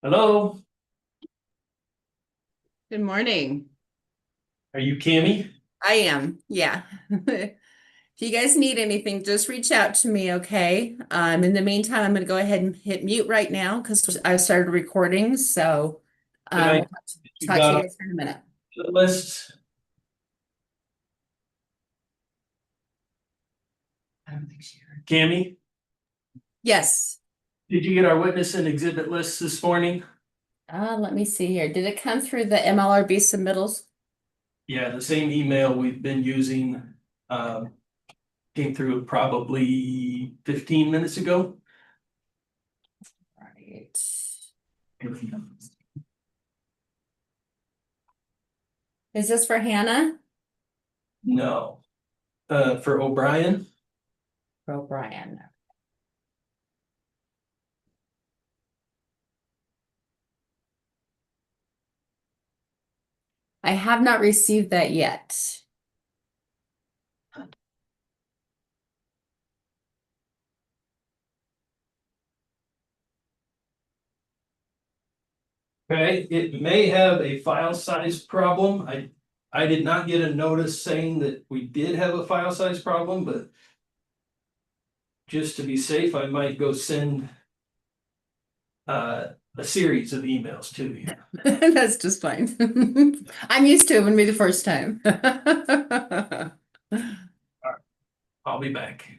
Hello, Good morning. are you Cammy? I am, yeah. If you guys need anything, just reach out to me, okay? In the meantime, I'm going to go ahead and hit mute right now because I started recording. So Can I we'll get you talk to got you on guys in a minute. the list? I don't think she heard. Cammy, Yes. did you get our witness and exhibit list this morning? Let me see here. Did it come through the MLRB submittals? Yeah, the same email we've been using, um, came through probably 15 minutes ago. Right. Is this for Hannah? No, for O'Brien. For Brian. I have not received that yet. Okay, it may have a file size problem. I did not get a notice saying that we did have a file size problem, but just to be safe, I might go send a series of emails to you. That's just fine. I'm used to it. Wouldn't be the first time. I'll be back.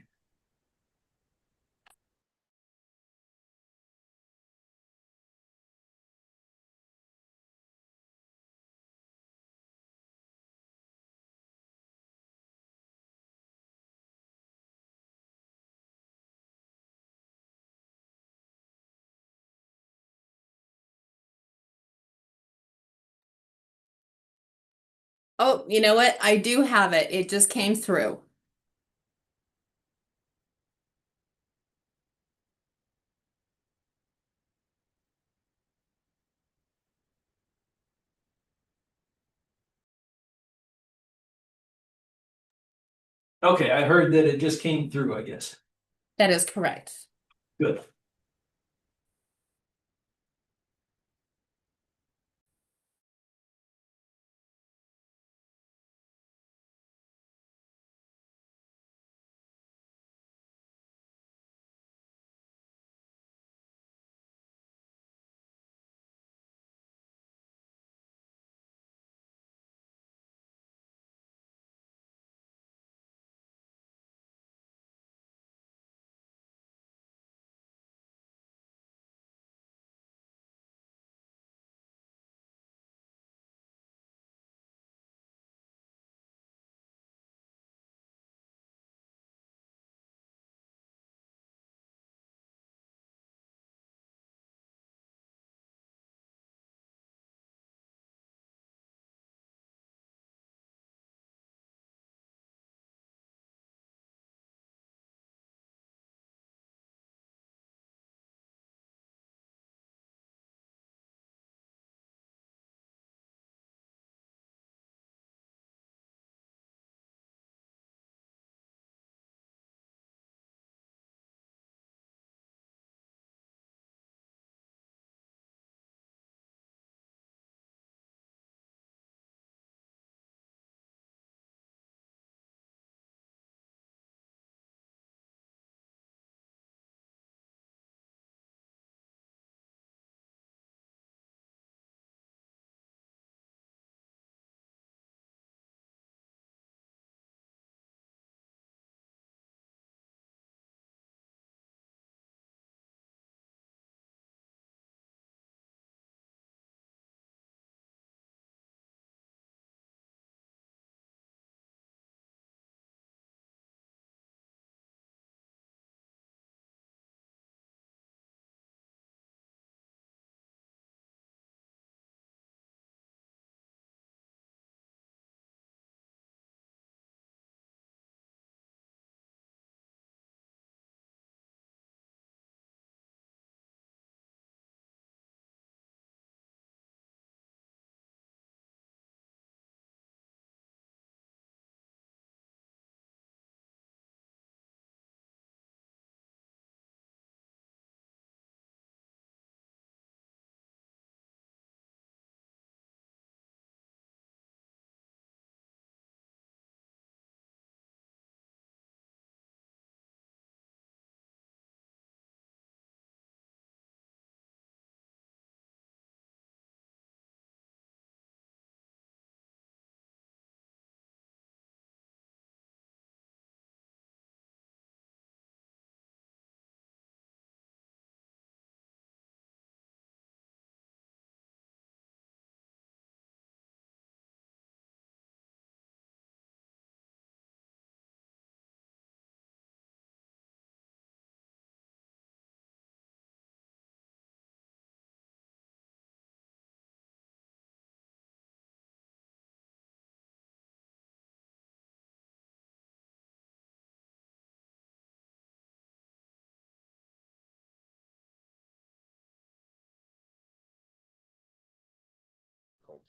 Oh, you know what? I do have it. It just came through. Okay, I heard that it just came through, I guess. That is correct. Good.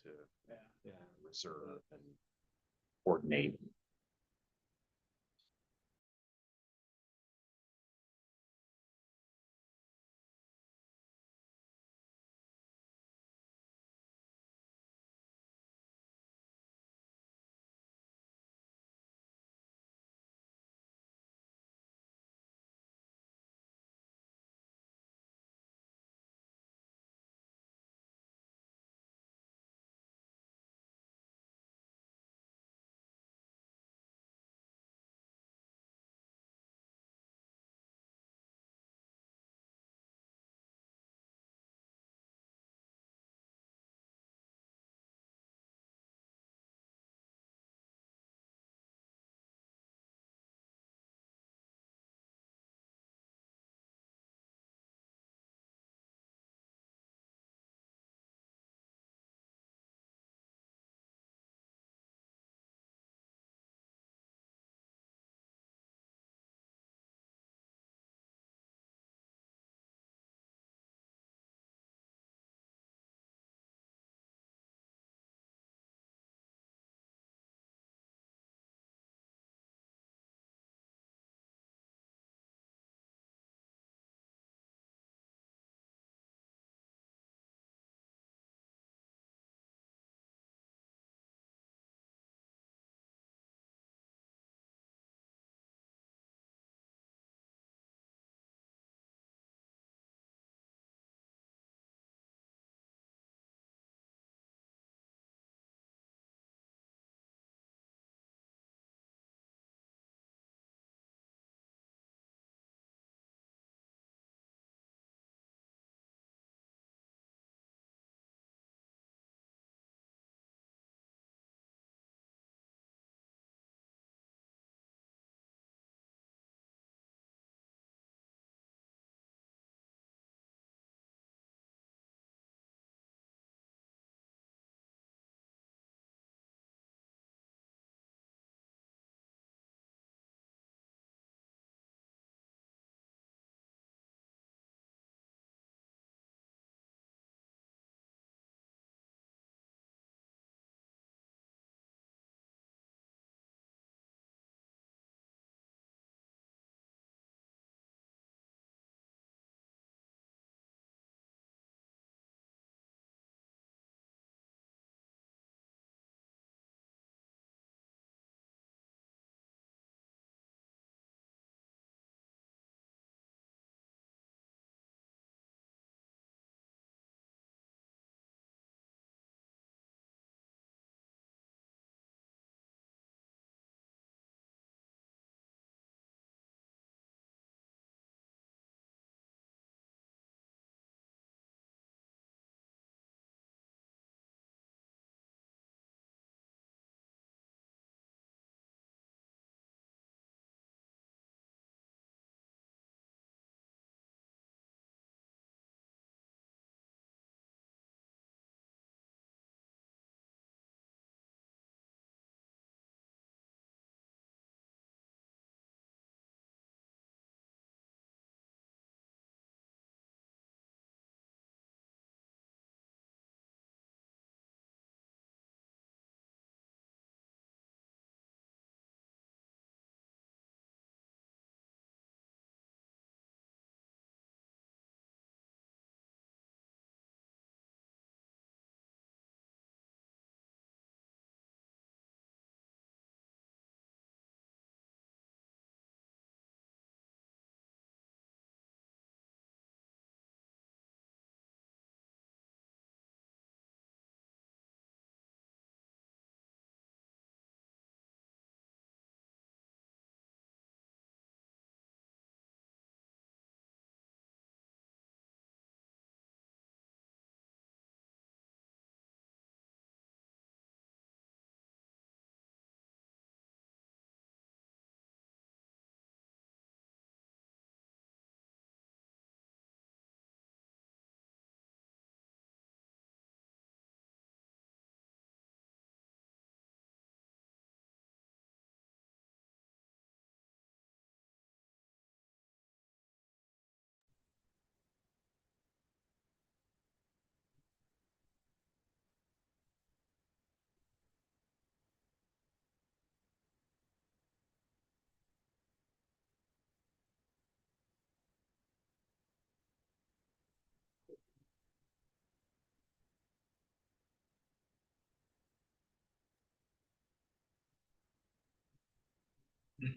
to reserve and coordinate. Do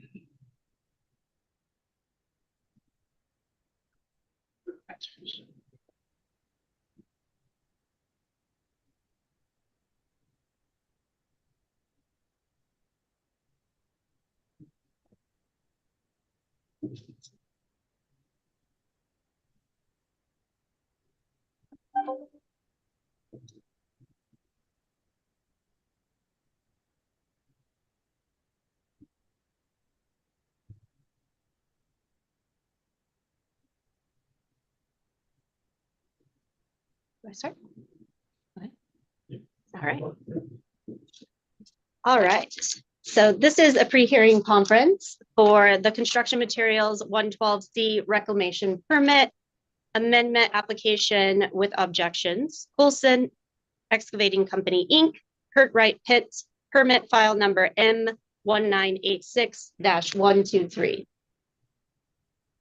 I start? Okay. All right. All right. So this is a pre-hearing conference for the construction materials 112C reclamation permit amendment application with objections. Coulson Excavating Company, Inc., Kirtright Pits, permit file number M-1986-123.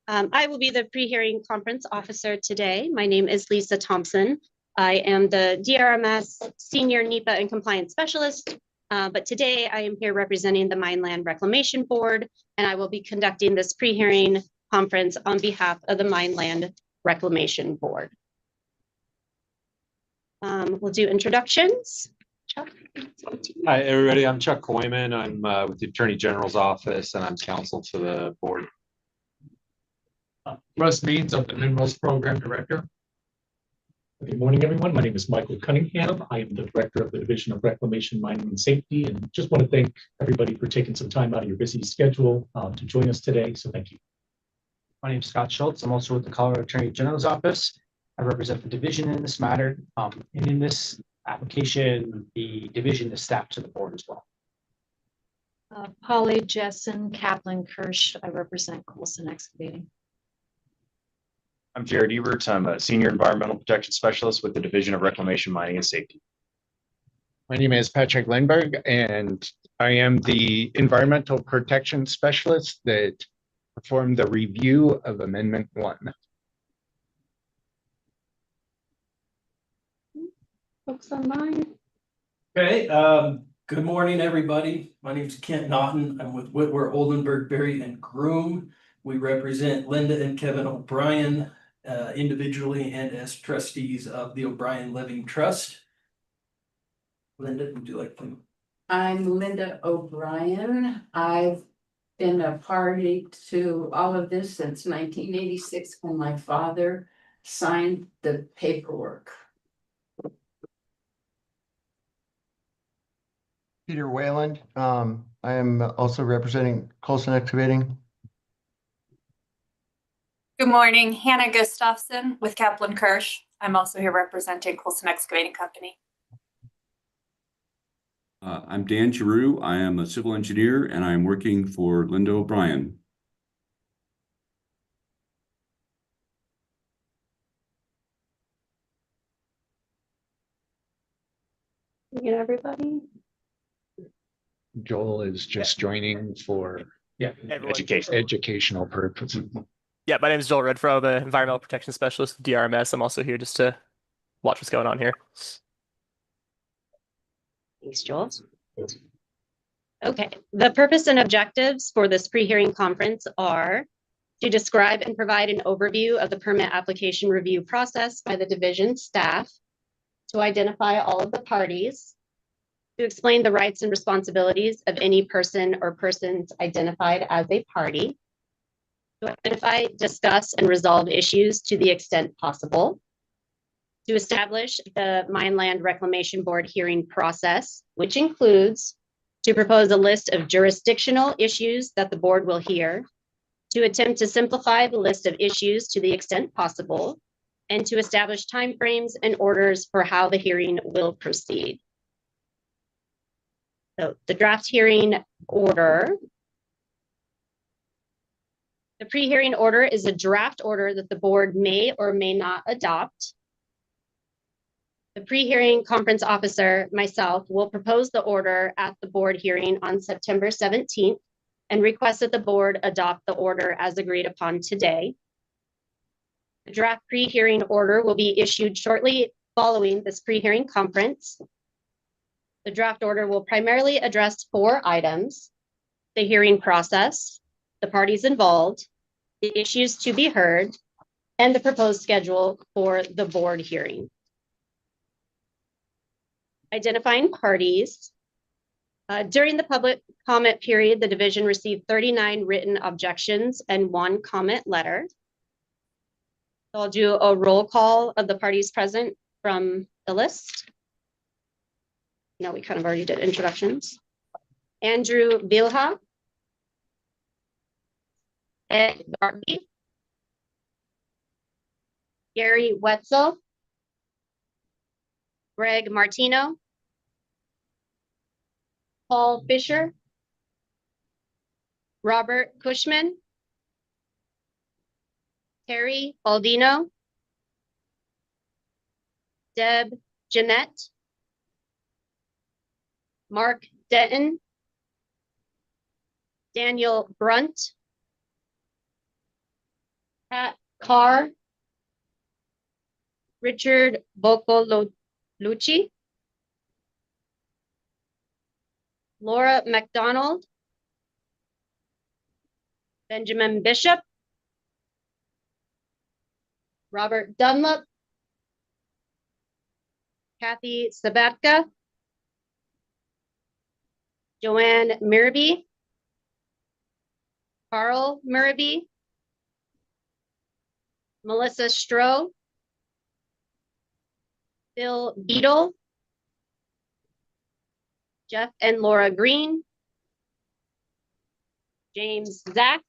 I will be the pre-hearing conference officer today. My name is Lisa Thompson. I am the DRMS Senior NEPA and Compliance Specialist, but today I am here representing the Mineland Reclamation Board, and I will be conducting this pre-hearing conference on behalf of the Mineland Reclamation Board. We'll do introductions. Chuck. Hi, everybody. I'm Chuck Coyman. I'm with the Attorney General's office and I'm counsel to the board. Russ Means, I'm the Minerals Program Director. Good morning, everyone. My name is Michael Cunningham. I am the Director of the Division of Reclamation, Mining, and Safety, and just want to thank everybody for taking some time out of your busy schedule to join us today. So thank you. My name is Scott Schultz. I'm also with the Colorado Attorney General's office. I represent the division in this matter. And in this application, the division is staffed to the board as well. Polly Jessen, Kaplan Kirsch. I represent Coulson Excavating. I'm Jared Ebert. I'm a Senior Environmental Protection Specialist with the Division of Reclamation, Mining, and Safety. My name is Patrick Lindberg, and I am the Environmental Protection Specialist that performed the review of Amendment 1. Folks online. Okay, good morning, everybody. My name is Kent Naughton. I'm with Whitwer, Oldenburg, Berry, and Groom. We represent Linda and Kevin O'Brien individually and as trustees of the O'Brien Living Trust. Linda, would you like to? I'm Linda O'Brien. I've been a party to all of this since 1986 when my father signed the paperwork. Peter Wayland. I am also representing Coulson Excavating. Good morning, Hannah Gustafson with Kaplan Kirsch. I'm also here representing Coulson Excavating Company. I'm Dan Giroux. I am a civil engineer and I'm working for Linda O'Brien. Get everybody. Joel is just joining for educational purposes. Yeah, my name is Joel Redfro, the Environmental Protection Specialist with DRMS. I'm also here just to watch what's going on here. Thanks, Joel. Okay, the purpose and objectives for this pre-hearing conference are to describe and provide an overview of the permit application review process by the division staff, to identify all of the parties, to explain the rights and responsibilities of any person or persons identified as a party, to identify, discuss, and resolve issues to the extent possible, to establish the Mineland Reclamation Board hearing process, which includes to propose a list of jurisdictional issues that the board will hear, to attempt to simplify the list of issues to the extent possible, and to establish timeframes and orders for how the hearing will proceed. So the draft hearing order. The pre-hearing order is a draft order that the board may or may not adopt. The pre-hearing conference officer, myself, will propose the order at the board hearing on September 17th and request that the board adopt the order as agreed upon today. The draft pre-hearing order will be issued shortly following this pre-hearing conference. The draft order will primarily address 4 items. the hearing process, the parties involved, the issues to be heard, and the proposed schedule for the board hearing. Identifying parties. During the public comment period, the division received 39 written objections and 1 comment letter. So I'll do a roll call of the parties present from the list. No, we kind of already did introductions. Andrew Bilha. Ed Garvey. Gary Wetzel. Greg Martino. Paul Fisher. Robert Cushman. Terry Baldino. Deb Jeanette. Mark Denton. Daniel Brunt. Pat Carr. Richard Bocolucci. Laura McDonald. Benjamin Bishop. Robert Dunlop. Kathy Sabatka. Joanne Mirabee. Carl Mirabee. Melissa Stroh. Bill Beadle. Jeff and Laura Green. James Zach.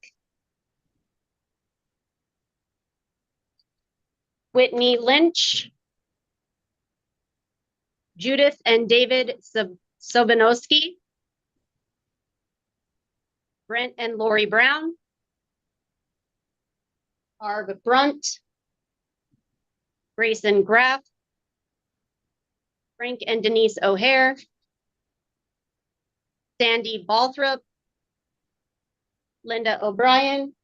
Whitney Lynch. Judith and David Sobanowski. Brent and Lori Brown. Arb Brunt. Grayson Graff. Frank and Denise O'Hare. Sandy Balthrop. Linda O'Brien.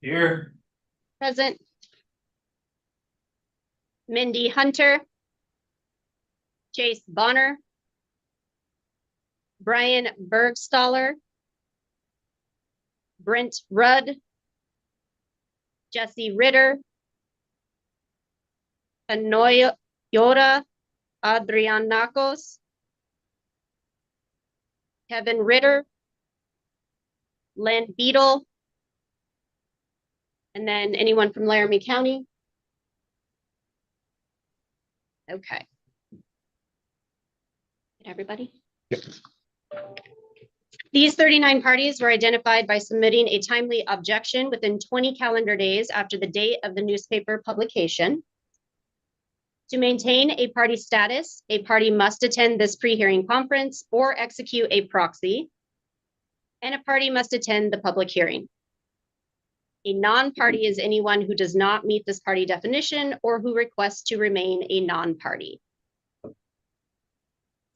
Here. Present. Mindy Hunter. Chase Bonner. Brian Bergstaller. Brent Rudd. Jesse Ritter. Anoyora Adrianakos. Kevin Ritter. Len Beadle. And then anyone from Laramie County? Okay. Everybody? Yep. These 39 parties were identified by submitting a timely objection within 20 calendar days after the date of the newspaper publication. To maintain a party status, a party must attend this pre-hearing conference or execute a proxy, and a party must attend the public hearing. A non-party is anyone who does not meet this party definition or who requests to remain a non-party.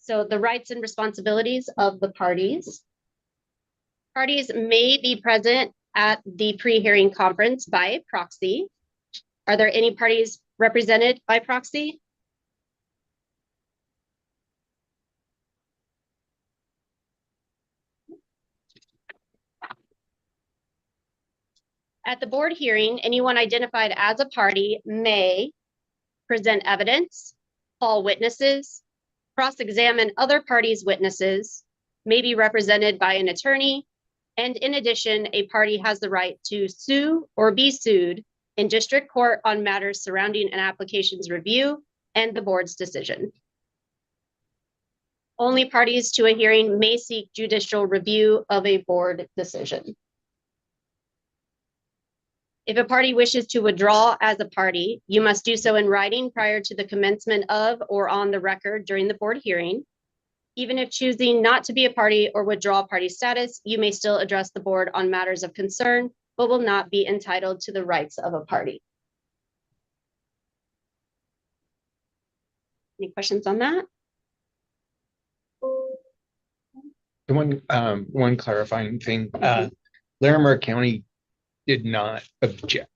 So the rights and responsibilities of the parties. Parties may be present at the pre-hearing conference by proxy. Are there any parties represented by proxy? At the board hearing, anyone identified as a party may present evidence, call witnesses, cross-examine other parties' witnesses, may be represented by an attorney, and in addition, a party has the right to sue or be sued in district court on matters surrounding an application's review and the board's decision. Only parties to a hearing may seek judicial review of a board decision. If a party wishes to withdraw as a party, you must do so in writing prior to the commencement of or on the record during the board hearing. Even if choosing not to be a party or withdraw party status, you may still address the board on matters of concern, but will not be entitled to the rights of a party. Any questions on that? One clarifying thing, Larimer County did not object.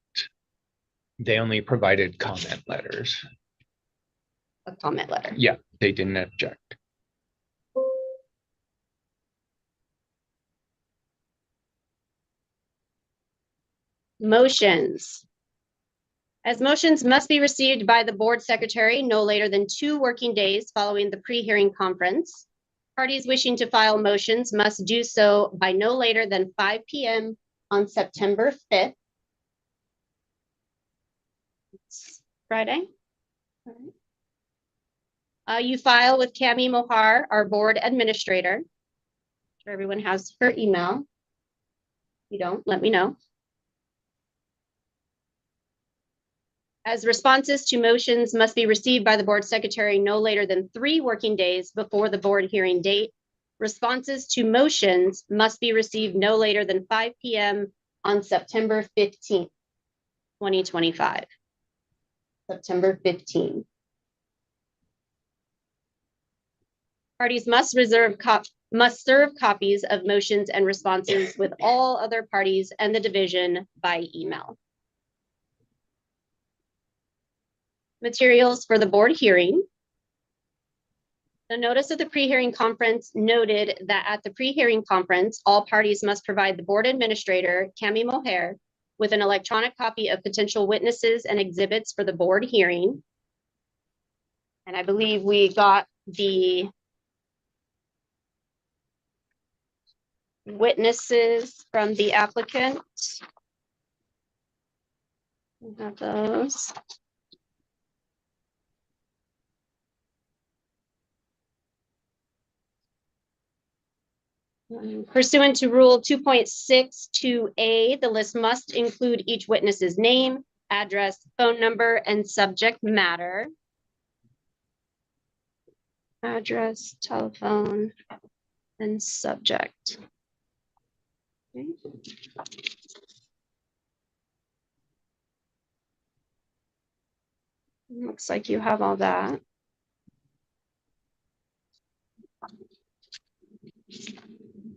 They only provided comment letters. A comment letter. Yeah, they didn't object. Motions. As motions must be received by the board secretary no later than 2 working days following the pre-hearing conference. Parties wishing to file motions must do so by no later than 5 p.m. on September 5th. It's Friday. All right. You file with Cami Mohar, our board administrator. Sure everyone has her email. If you don't, let me know. As responses to motions must be received by the board secretary no later than 3 working days before the board hearing date. Responses to motions must be received no later than 5 p.m. on September 15th, 2025. September 15th. Parties must serve copies of motions and responses with all other parties and the division by email. Materials for the board hearing. The notice of the pre-hearing conference noted that at the pre-hearing conference, all parties must provide the board administrator, Cami Mohair, with an electronic copy of potential witnesses and exhibits for the board hearing. And I believe we got the witnesses from the applicant. We have those. Pursuant to Rule 2.62A, the list must include each witness's name, address, phone number, and subject matter. Address, telephone, and subject. Okay. Looks like you have all that.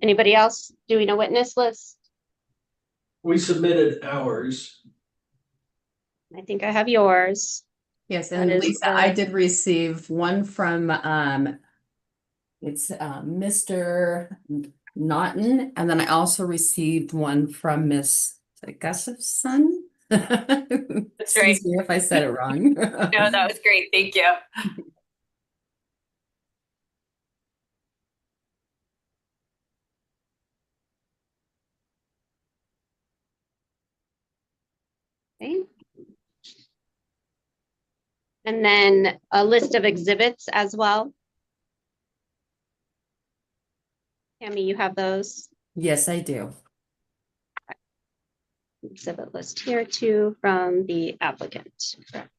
Anybody else doing a witness list? We submitted ours. I think I have yours. Yes, That and is Lisa, I did receive one from it's Mr. Naughton, and then I also received one from Miss Gustafson. Excuse me if I said it wrong. No, that was great. Thank you. Okay. And then a list of exhibits as well. Tammy, you have those? Yes, I do. Exhibit list here too from the applicant. Correct.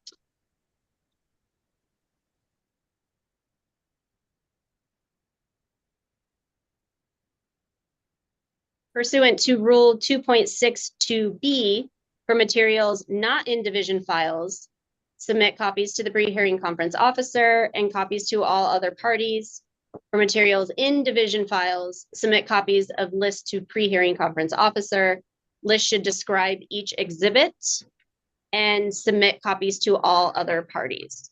Pursuant to Rule 2.62B, for materials not in division files, submit copies to the pre-hearing conference officer and copies to all other parties. For materials in division files, submit copies of list to pre-hearing conference officer. List should describe each exhibit and submit copies to all other parties.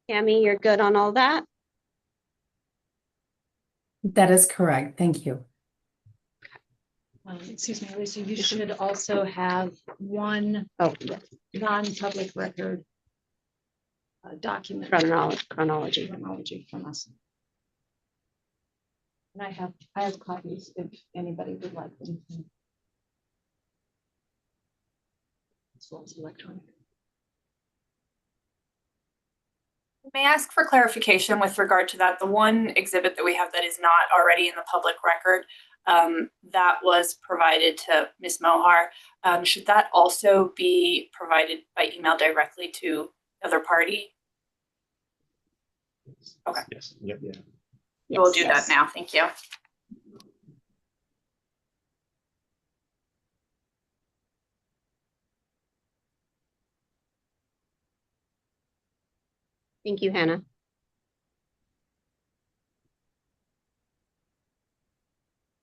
Tammy, you're good on all that? That is correct. Thank you. Excuse me, Lisa, you should also have one non-public record document. Chronology. Chronology from us. And I have copies if anybody would like them. As well as electronic. May I ask for clarification with regard to that? The one exhibit that we have that is not already in the public record, that was provided to Ms. Mohar. Should that also be provided by email directly to the other party? Okay. Yes. Yep. Yeah. We'll do that now. Thank you. Thank you, Hannah.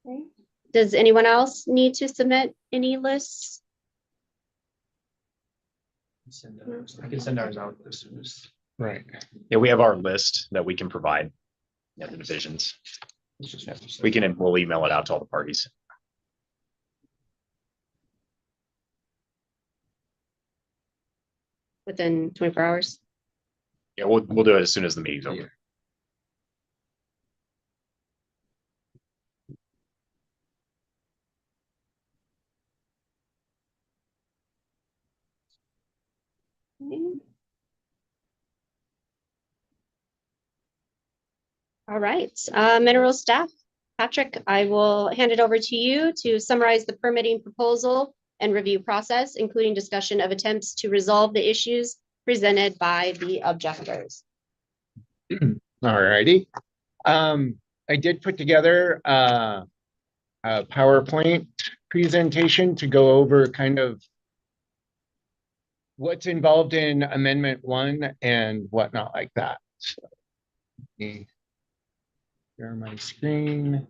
Okay. Does anyone else need to submit any lists? I can send ours out as soon as. Right. Yeah, we have our list that we can provide. Yeah, the divisions. We'll email it out to all the parties. Within 24 hours. Yeah, we'll do it as soon as the meeting's over. All right, mineral staff. Patrick, I will hand it over to you to summarize the permitting proposal and review process, including discussion of attempts to resolve the issues presented by the objectors. All righty. I did put together a PowerPoint presentation to go over kind of what's involved in Amendment 1 and whatnot like that. So, let me share my screen.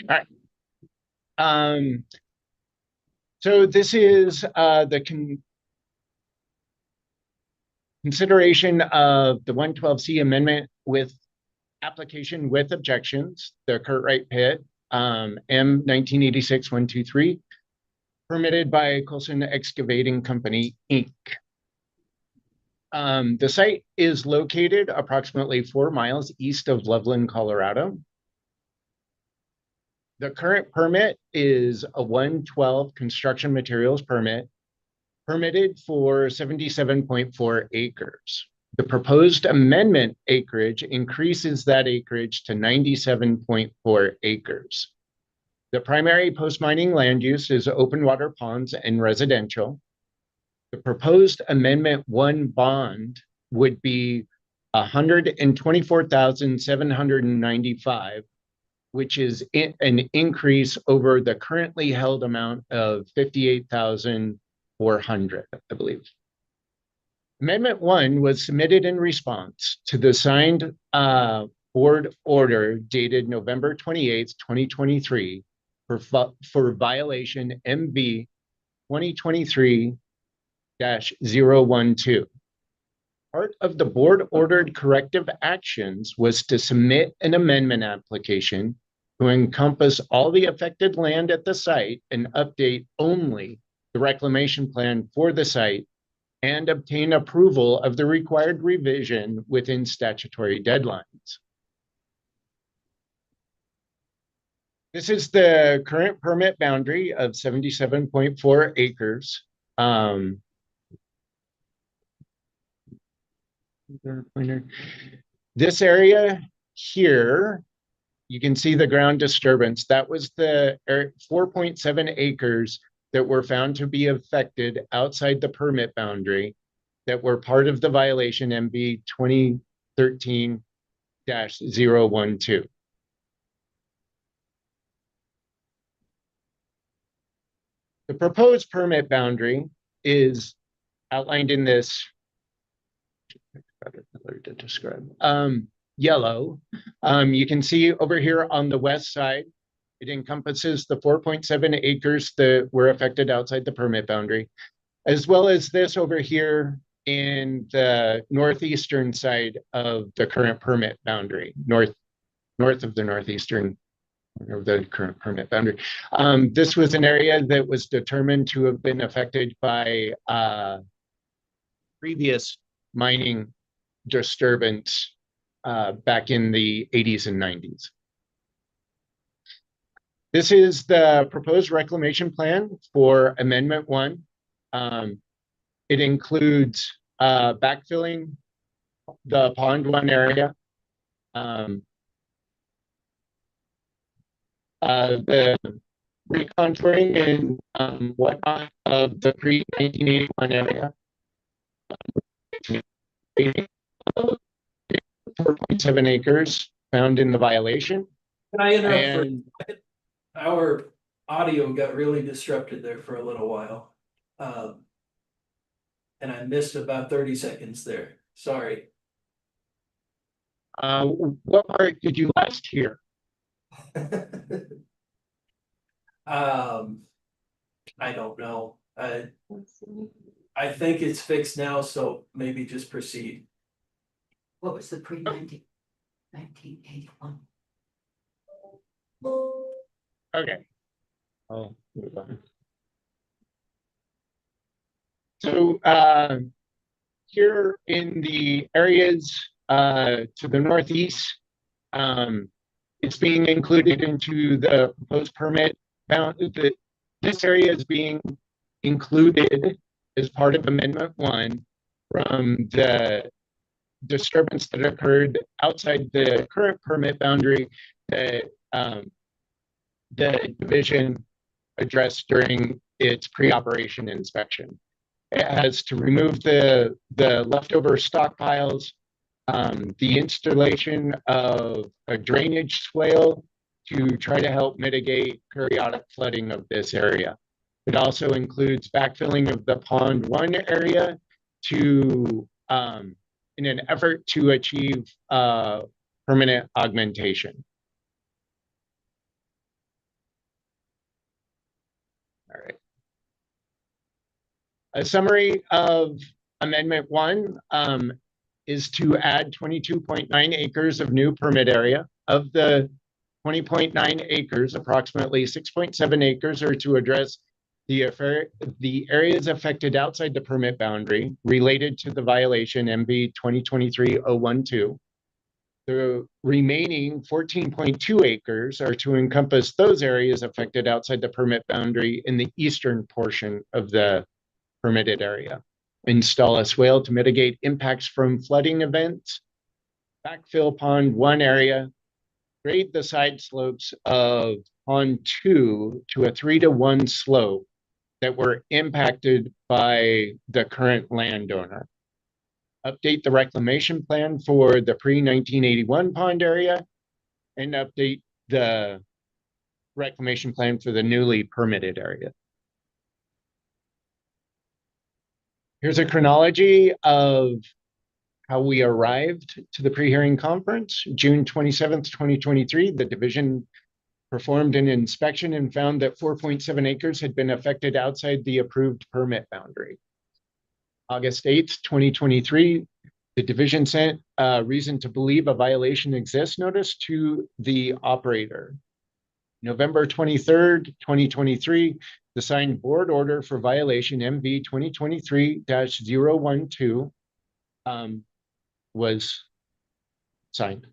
All right. So this is the consideration of the 112C amendment with application with objections, the Kirtright pit, M-1986-123, permitted by Coulson Excavating Company, Inc. The site is located approximately 4 miles east of Loveland, Colorado. The current permit is a 112 construction materials permit, permitted for 77.4 acres. The proposed amendment acreage increases that acreage to 97.4 acres. The primary post-mining land use is open water ponds and residential. The proposed Amendment 1 bond would be $124,795, which is an increase over the currently held amount of $58,400, I believe. Amendment 1 was submitted in response to the signed board order dated November 28th, 2023 for violation MB 2023-012. Part of the board ordered corrective actions was to submit an amendment application to encompass all the affected land at the site and update only the reclamation plan for the site and obtain approval of the required revision within statutory deadlines. This is the current permit boundary of 77.4 acres. This area here, you can see the ground disturbance. That was the 4.7 acres that were found to be affected outside the permit boundary that were part of the violation MB 2013-012. The proposed permit boundary is outlined in this to describe yellow. You can see over here on the west side, it encompasses the 4.7 acres that were affected outside the permit boundary, as well as this over here in the northeastern side of the current permit boundary, north of the northeastern of the current permit boundary. This was an area that was determined to have been affected by previous mining disturbance back in the 80s and 90s. This is the proposed reclamation plan for Amendment 1. It includes backfilling the Pond 1 area, the recontouring and whatnot of the pre-1981 area. 4.7 acres found in the violation. Can I interrupt for our audio got really disrupted there for a little while. And I missed about 30 seconds there. Sorry. What part did you last hear? I don't know. I think it's fixed now, so maybe just proceed. What was the pre-1981? Okay. I'll move on. So here in the areas to the northeast, it's being included into the proposed permit bound. This area is being included as part of Amendment 1 from the disturbance that occurred outside the current permit boundary that the division addressed during its pre-operation inspection. It has to remove the leftover stockpiles, the installation of a drainage swale to try to help mitigate periodic flooding of this area. It also includes backfilling of the Pond 1 area to in an effort to achieve permanent augmentation. All right. A summary of Amendment 1 is to add 22.9 acres of new permit area. Of the 20.9 acres, approximately 6.7 acres are to address the areas affected outside the permit boundary related to the violation MB 2023-012. The remaining 14.2 acres are to encompass those areas affected outside the permit boundary in the eastern portion of the permitted area. Install a swale to mitigate impacts from flooding events, backfill Pond 1 area, grade the side slopes of Pond 2 to a 3-to-1 slope that were impacted by the current landowner. Update the reclamation plan for the pre-1981 pond area, and update the reclamation plan for the newly permitted area. Here's a chronology of how we arrived to the pre-hearing conference. June 27th, 2023, the division performed an inspection and found that 4.7 acres had been affected outside the approved permit boundary. August 8th, 2023, the division sent a reason to believe a violation exists notice to the operator. November 23rd, 2023, the signed board order for violation MV 2023-012 was signed.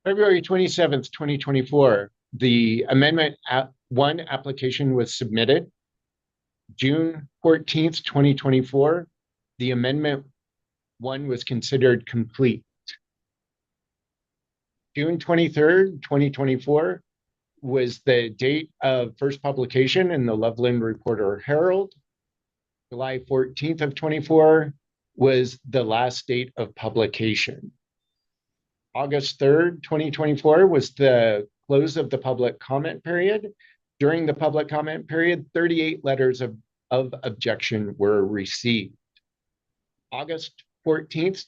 February 27th, 2024, the Amendment 1 application was submitted. June 14th, 2024, the Amendment 1 was considered complete. June 23rd, 2024 was the date of first publication in the Loveland Reporter Herald. July 14th of 24 was the last date of publication. August 3rd, 2024 was the close of the public comment period. During the public comment period, 38 letters of objection were received. August 14th,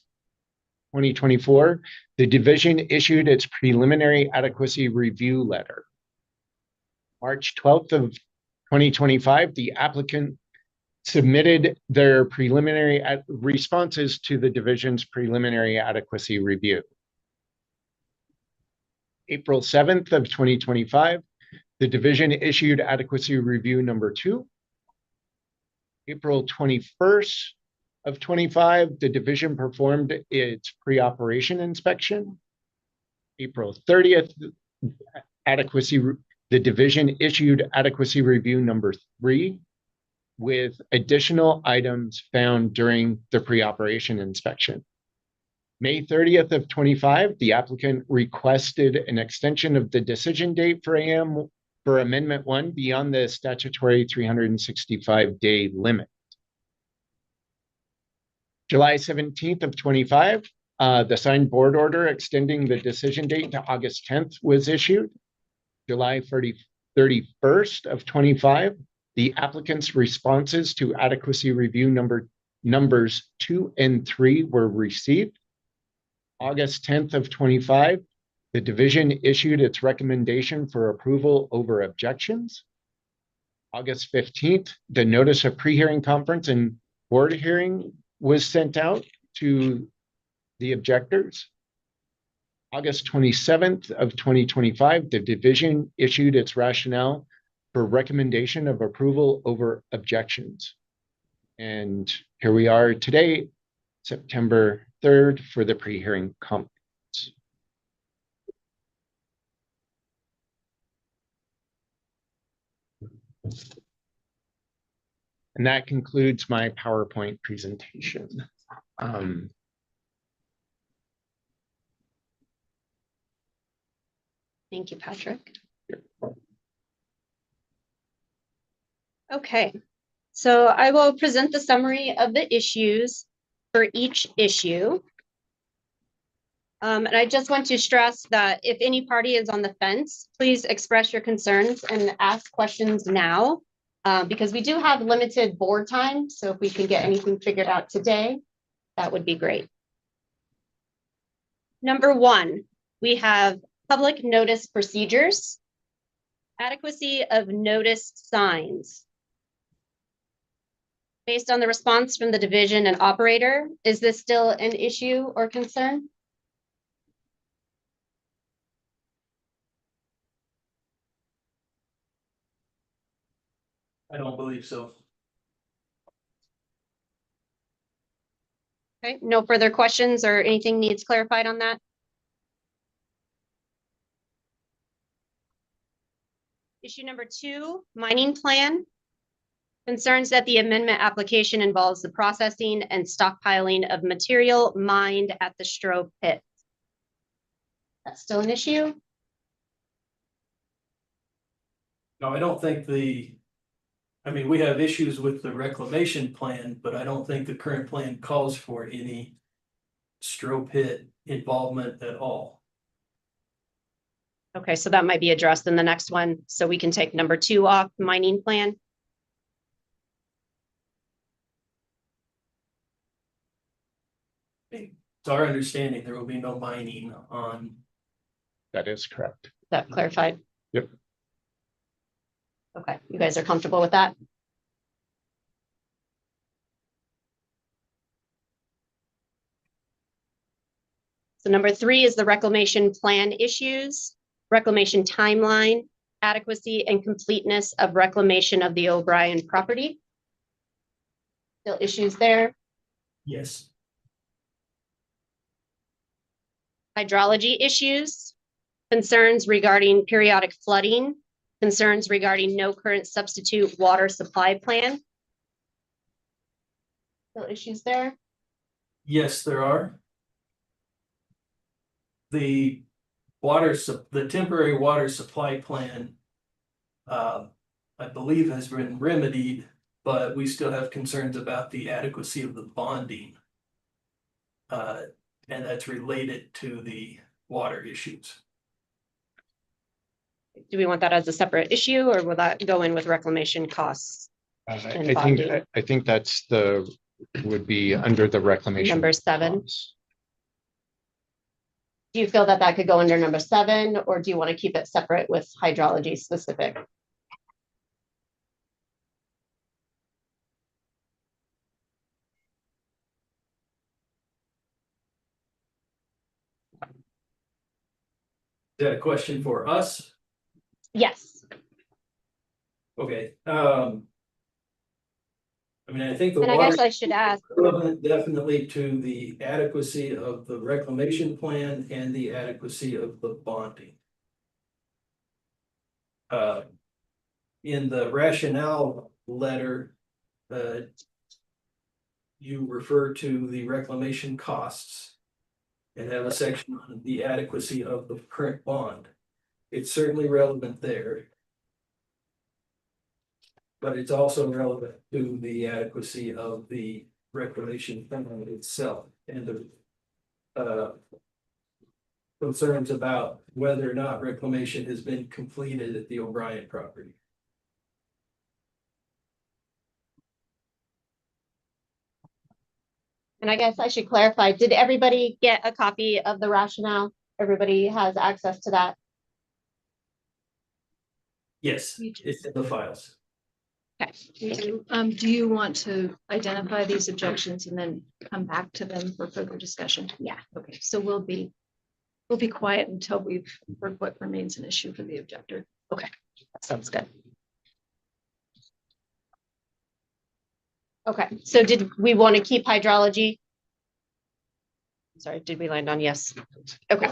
2024, the division issued its preliminary adequacy review letter. March 12th of 2025, the applicant submitted their preliminary responses to the division's preliminary adequacy review. April 7th of 2025, the division issued adequacy review number 2. April 21st of 25, the division performed its pre-operation inspection. April 30th, the division issued adequacy review number 3 with additional items found during the pre-operation inspection. May 30th of 25, the applicant requested an extension of the decision date for Amendment 1 beyond the statutory 365-day limit. July 17th of 25, the signed board order extending the decision date to August 10th was issued. July 31st of 25, the applicant's responses to adequacy review numbers 2 and 3 were received. August 10th of 25, the division issued its recommendation for approval over objections. August 15th, the notice of pre-hearing conference and board hearing was sent out to the objectors. August 27th of 2025, the division issued its rationale for recommendation of approval over objections. And here we are today, September 3rd, for the pre-hearing conference. And that concludes my PowerPoint presentation. Thank you, Patrick. Okay, so I will present the summary of the issues for each issue. And I just want to stress that if any party is on the fence, please express your concerns and ask questions now, because we do have limited board time. So if we can get anything figured out today, that would be great. Number one, we have public notice procedures, adequacy of notice signs. Based on the response from the division and operator, is this still an issue or concern? I don't believe so. Okay, no further questions or anything needs clarified on that? Issue number two, mining plan. Concerns that the amendment application involves the processing and stockpiling of material mined at the Stroh pit. That's still an issue? No, I don't think I mean, we have issues with the reclamation plan, but I don't think the current plan calls for any Stroh pit involvement at all. Okay, so that might be addressed in the next one. So we can take number two off, mining plan. It's our understanding there will be no mining on. That is correct. Is that clarified? Yep. Okay, you guys are comfortable with that? So number three is the reclamation plan issues, reclamation timeline, adequacy and completeness of reclamation of the O'Brien property. Still issues there. Yes. Hydrology issues, concerns regarding periodic flooding, concerns regarding no current substitute water supply plan. Still issues there. Yes, there are. The temporary water supply plan, I believe has been remedied, but we still have concerns about the adequacy of the bonding. And that's related to the water issues. Do we want that as a separate issue, or will that go in with reclamation costs? I think that's would be under the reclamation. Number 7. Costs. Do you feel that that could go under number 7, or do you want to keep it separate with hydrology specific? Is that a question for us? Yes. Okay, I mean, I think the And I water guess I should ask, relevant definitely to the adequacy of the reclamation plan and the adequacy of the bonding. In the rationale letter, you refer to the reclamation costs and have a section on the adequacy of the current bond. It's certainly relevant there. But it's also relevant to the adequacy of the reclamation plan itself and the concerns about whether or not reclamation has been completed at the O'Brien property. and I guess I should clarify, did everybody get a copy of the rationale? Everybody has access to that? Yes, it's in the files. Do you want to identify these objections and then come back to them for further discussion? Yeah. Okay, so we'll be quiet until we've heard what remains an issue for the objector. Okay, that sounds good. Okay, so did we want to keep hydrology? Sorry, did we land on yes? Okay.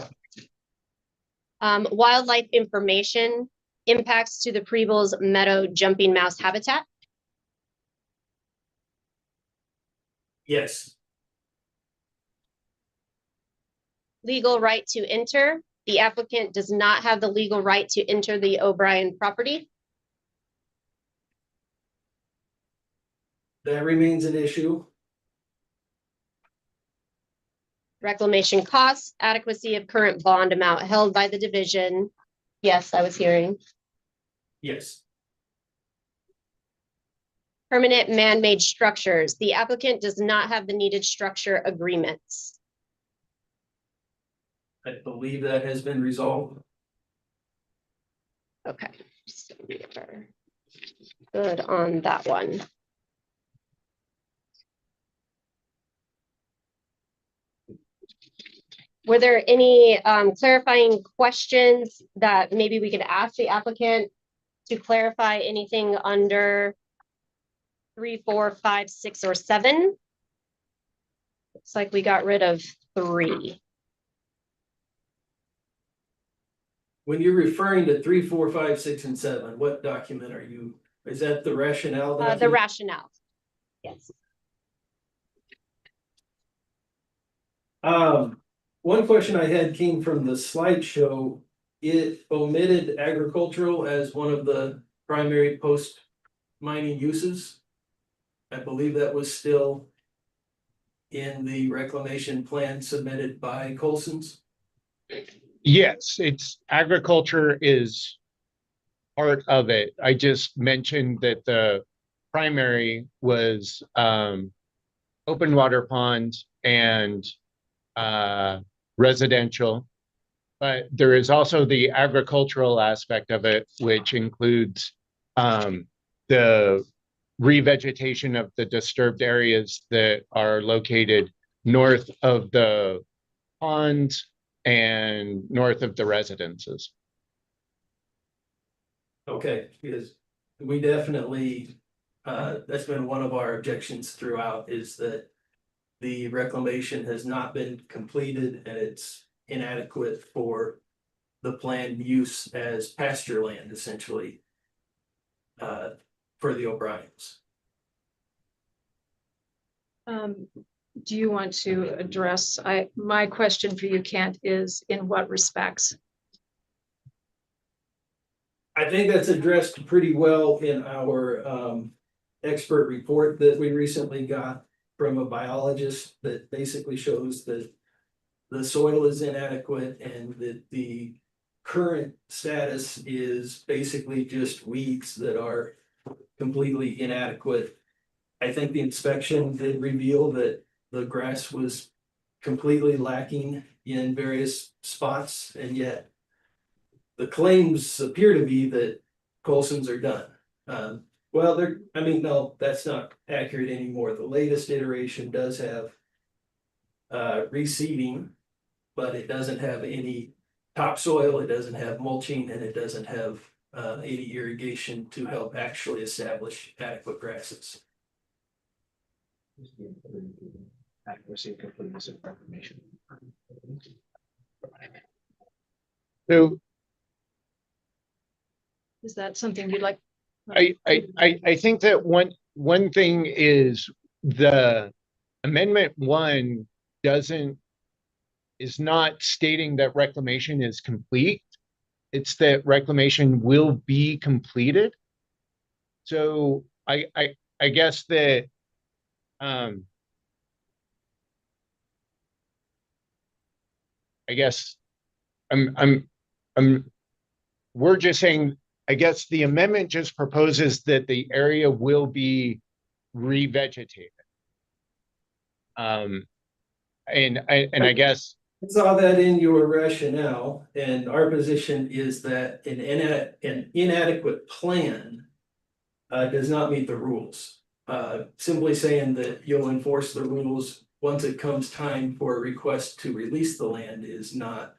Wildlife information impacts to the Preble's meadow jumping mouse habitat. Yes. Legal right to enter. The applicant does not have the legal right to enter the O'Brien property. That remains an issue. Reclamation costs, adequacy of current bond amount held by the division. Yes, I was hearing. Yes. Permanent man-made structures. The applicant does not have the needed structure agreements. I believe that has been resolved. Okay. So we are good on that one. Were there any clarifying questions that maybe we could ask the applicant to clarify anything under 3, 4, 5, 6, or 7? Looks like we got rid of 3. When you're referring to 3, 4, 5, 6, and 7, what document are you? Is that the rationale? The document? rationale. Yes. One question I had came from the slideshow. It omitted agricultural as one of the primary post mining uses. I believe that was still in the reclamation plan submitted by Colson's. Yes, it's agriculture is part of it. I just mentioned that the primary was open water ponds and residential, but there is also the agricultural aspect of it, which includes the revegetation of the disturbed areas that are located north of the ponds and north of the residences. Okay, because we definitely, that's been one of our objections throughout, is that the reclamation has not been completed and it's inadequate for the planned use as pasture land, essentially, for the O'Briens. Do you want to address, my question for you, Kent, is in what respects? I think that's addressed pretty well in our expert report that we recently got from a biologist that basically shows that the soil is inadequate and that the current status is basically just weeds that are completely inadequate. I think the inspection did reveal that the grass was completely lacking in various spots, and yet the claims appear to be that Colson's are done. Well, no, that's not accurate anymore. The latest iteration does have reseeding, but it doesn't have any topsoil, it doesn't have mulching, and it doesn't have any irrigation to help actually establish adequate grasses. Accuracy and completeness of information. So Is that something you'd like? I think that one thing is the Amendment 1 is not stating that reclamation is complete. It's that reclamation will be completed. So I guess that I guess we're just saying, I guess the amendment just proposes that the area will be revegetated. And I guess I saw that in your rationale, and our position is that an inadequate plan does not meet the rules. Simply saying that you'll enforce the rules once it comes time for a request to release the land is not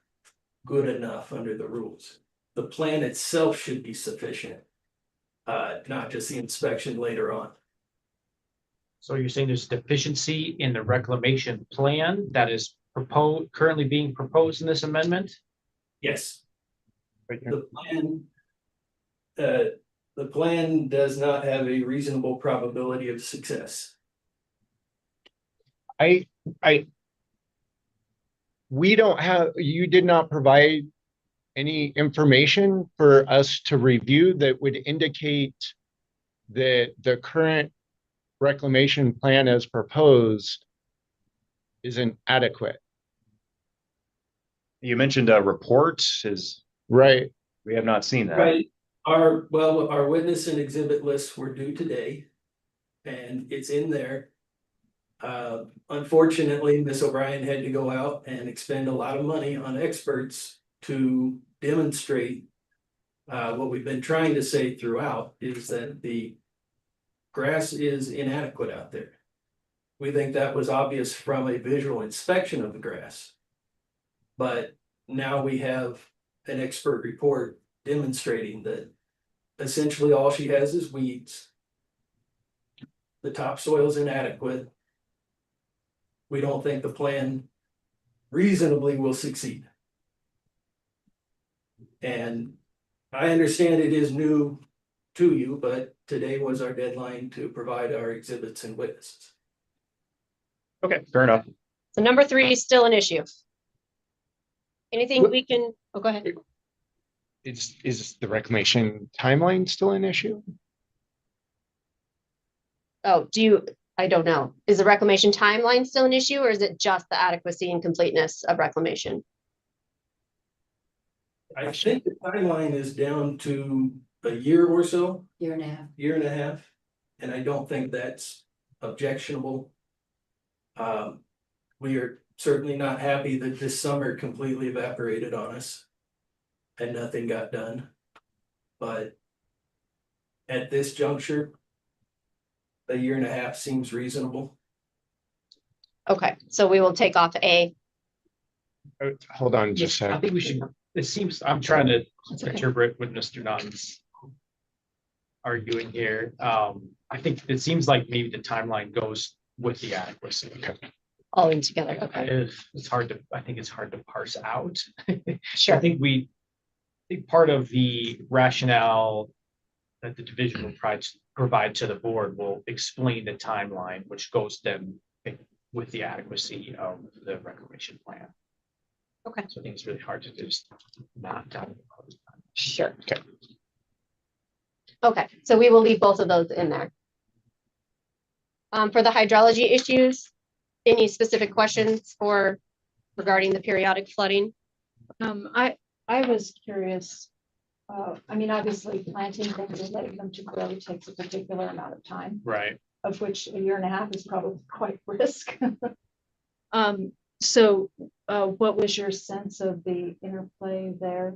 good enough under the rules. The plan itself should be sufficient, not just the inspection later on. So you're saying there's deficiency in the reclamation plan that is currently being proposed in this amendment? Yes. Right here. The plan does not have a reasonable probability of success. We don't have, you did not provide any information for us to review that would indicate that the current reclamation plan as proposed isn't adequate. You mentioned a report is, Right. we have not seen that. Right. Our witness and exhibit lists were due today, and it's in there. Unfortunately, Ms. O'Brien had to go out and expend a lot of money on experts to demonstrate what we've been trying to say throughout is that the grass is inadequate out there. We think that was obvious from a visual inspection of the grass. But now we have an expert report demonstrating that essentially all she has is weeds. The topsoil is inadequate. We don't think the plan reasonably will succeed. And I understand it is new to you, but today was our deadline to provide our exhibits and witnesses. Okay, fair enough. So number 3 is still an issue. Anything we can, oh, go ahead. Is the reclamation timeline still an issue? Oh, I don't know. Is the reclamation timeline still an issue, or is it just the adequacy and completeness of reclamation? I think the timeline is down to a year or so, Year and a half. year and a half, and I don't think that's objectionable. We are certainly not happy that this summer completely evaporated on us and nothing got done. But at this juncture, a year and a half seems reasonable. Okay, so we will take off A. Hold on just a I second. think we should, it seems, I'm trying to okay. interpret what Mr. Nunn's arguing here. I think it seems like maybe the timeline goes with the adequacy. All in together, okay. It's hard to, I think it's hard to parse out. Sure. I think part of the rationale that the division will provide to the board will explain the timeline, which goes then with the adequacy of the reclamation plan. Okay. So I think it's really hard to just not down. Sure. Okay. Okay, so we will leave both of those in there. For the hydrology issues, any specific questions regarding the periodic flooding? I was curious. I mean, obviously planting things and letting them to grow takes a particular amount of time, Right. of which a year and a half is probably quite brisk. So what was your sense of the interplay there?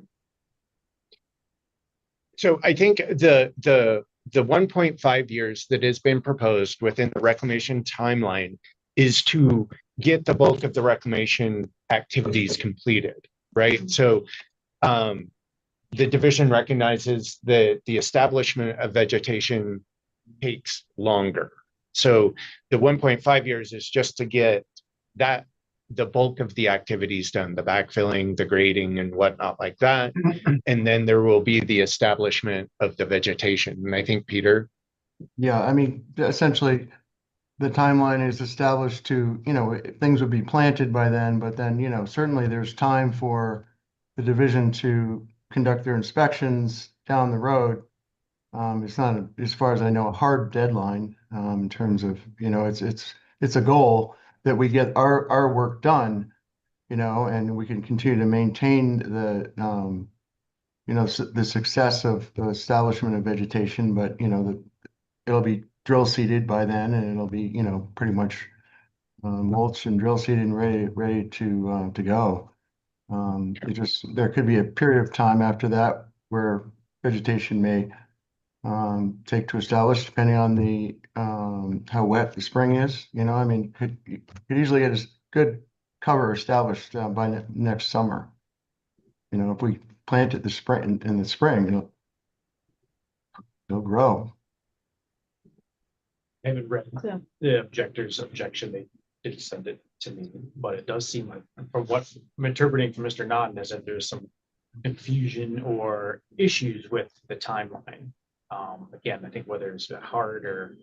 So I think the 1.5 years that has been proposed within the reclamation timeline is to get the bulk of the reclamation activities completed, right? So the division recognizes that the establishment of vegetation takes longer. So the 1.5 years is just to get the bulk of the activities done, the backfilling, the grading and whatnot like that. And then there will be the establishment of the vegetation. And I think Peter. Yeah, I mean, essentially, the timeline is established to, things would be planted by then, but then, certainly there's time for the division to conduct their inspections down the road. It's not, as far as I know, a hard deadline in terms of, it's a goal that we get our work done, and we can continue to maintain the, the success of the establishment of vegetation, but, it'll be drill seeded by then, and it'll be, pretty much mulched and drill seeded and ready to go. There could be a period of time after that where vegetation may take to establish, depending on the, how wet the spring is, you know, I mean, you could easily get a good cover established, by next summer. You know, if we plant it the spring, in the spring, it'll grow. I haven't read Yeah. the objector's objection. They did send it to me, but it does seem like, from what I'm interpreting from Mr. Naughton, is that there's some confusion or issues with the timeline. Again, I think whether it's a hard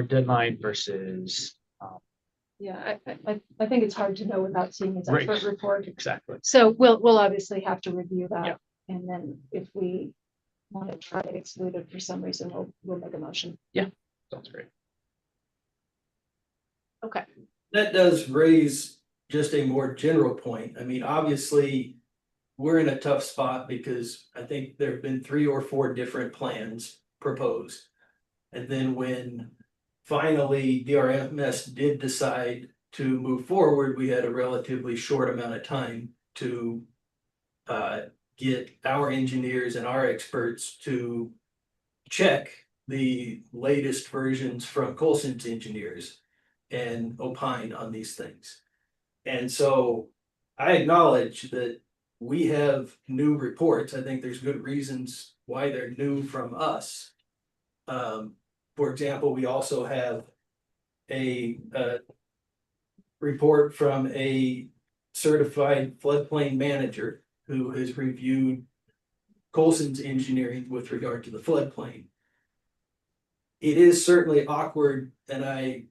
deadline versus, Yeah, I think it's hard to know without seeing his Right. expert report. exactly. So we'll obviously have to review Yeah. that. And then if we want to try to exclude it for some reason, we'll make a motion. Sounds great. Okay. That does raise just a more general point. I mean, obviously, we're in a tough spot because I think there have been 3 or 4 different plans proposed. And then when finally DRMS did decide to move forward, we had a relatively short amount of time to get our engineers and our experts to check the latest versions from Colson's engineers and opine on these things. And so I acknowledge that we have new reports. I think there's good reasons why they're new from us. For example, we also have a report from a certified floodplain manager who has reviewed Colson's engineering with regard to the floodplain. It is certainly awkward, and I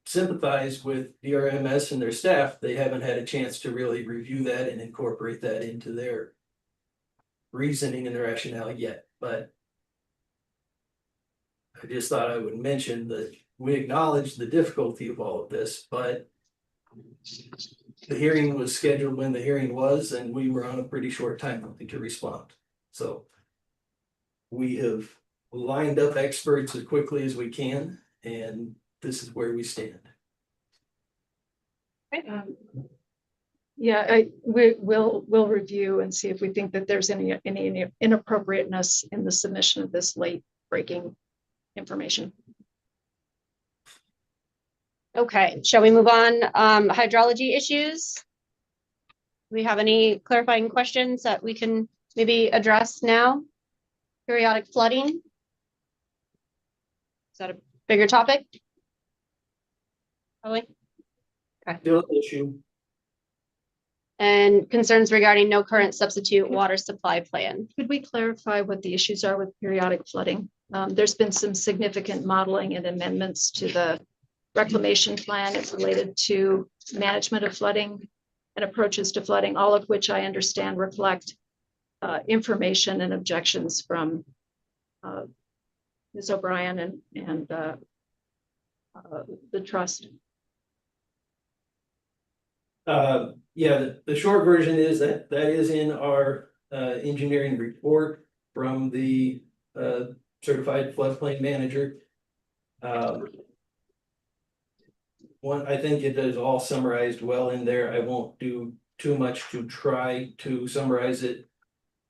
sympathize with DRMS and their staff. They haven't had a chance to really review that and incorporate that into their reasoning and their rationale yet, but I just thought I would mention that we acknowledge the difficulty of all of this, but the hearing was scheduled when the hearing was, and we were on a pretty short timeline to respond. So we have lined up experts as quickly as we can, and this is where we stand. Yeah, we'll review and see if we think that there's any inappropriateness in the submission of this late breaking information. Okay, shall we move on? Hydrology issues? Do we have any clarifying questions that we can maybe address now? Periodic flooding? Is that a bigger topic? Probably. Still an issue. And concerns regarding no current substitute water supply plan. Could we clarify what the issues are with periodic flooding? There's been some significant modeling and amendments to the reclamation plan. It's related to management of flooding and approaches to flooding, all of which I understand reflect information and objections from Ms. O'Brien and the trust. Yeah, the short version is that is in our engineering report from the certified floodplain manager. I think it is all summarized well in there. I won't do too much to try to summarize it.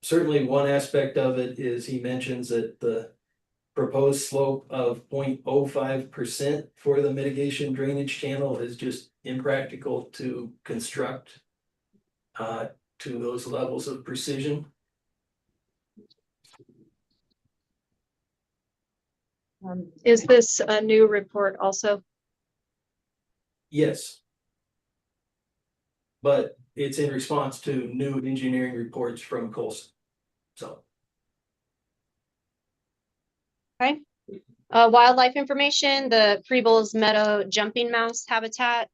Certainly one aspect of it is he mentions that the proposed slope of 0.05% for the mitigation drainage channel is just impractical to construct to those levels of precision. Is this a new report also? Yes. But it's in response to new engineering reports from Colson. So. Okay. Wildlife information, the Prebles Meadow jumping mouse habitat.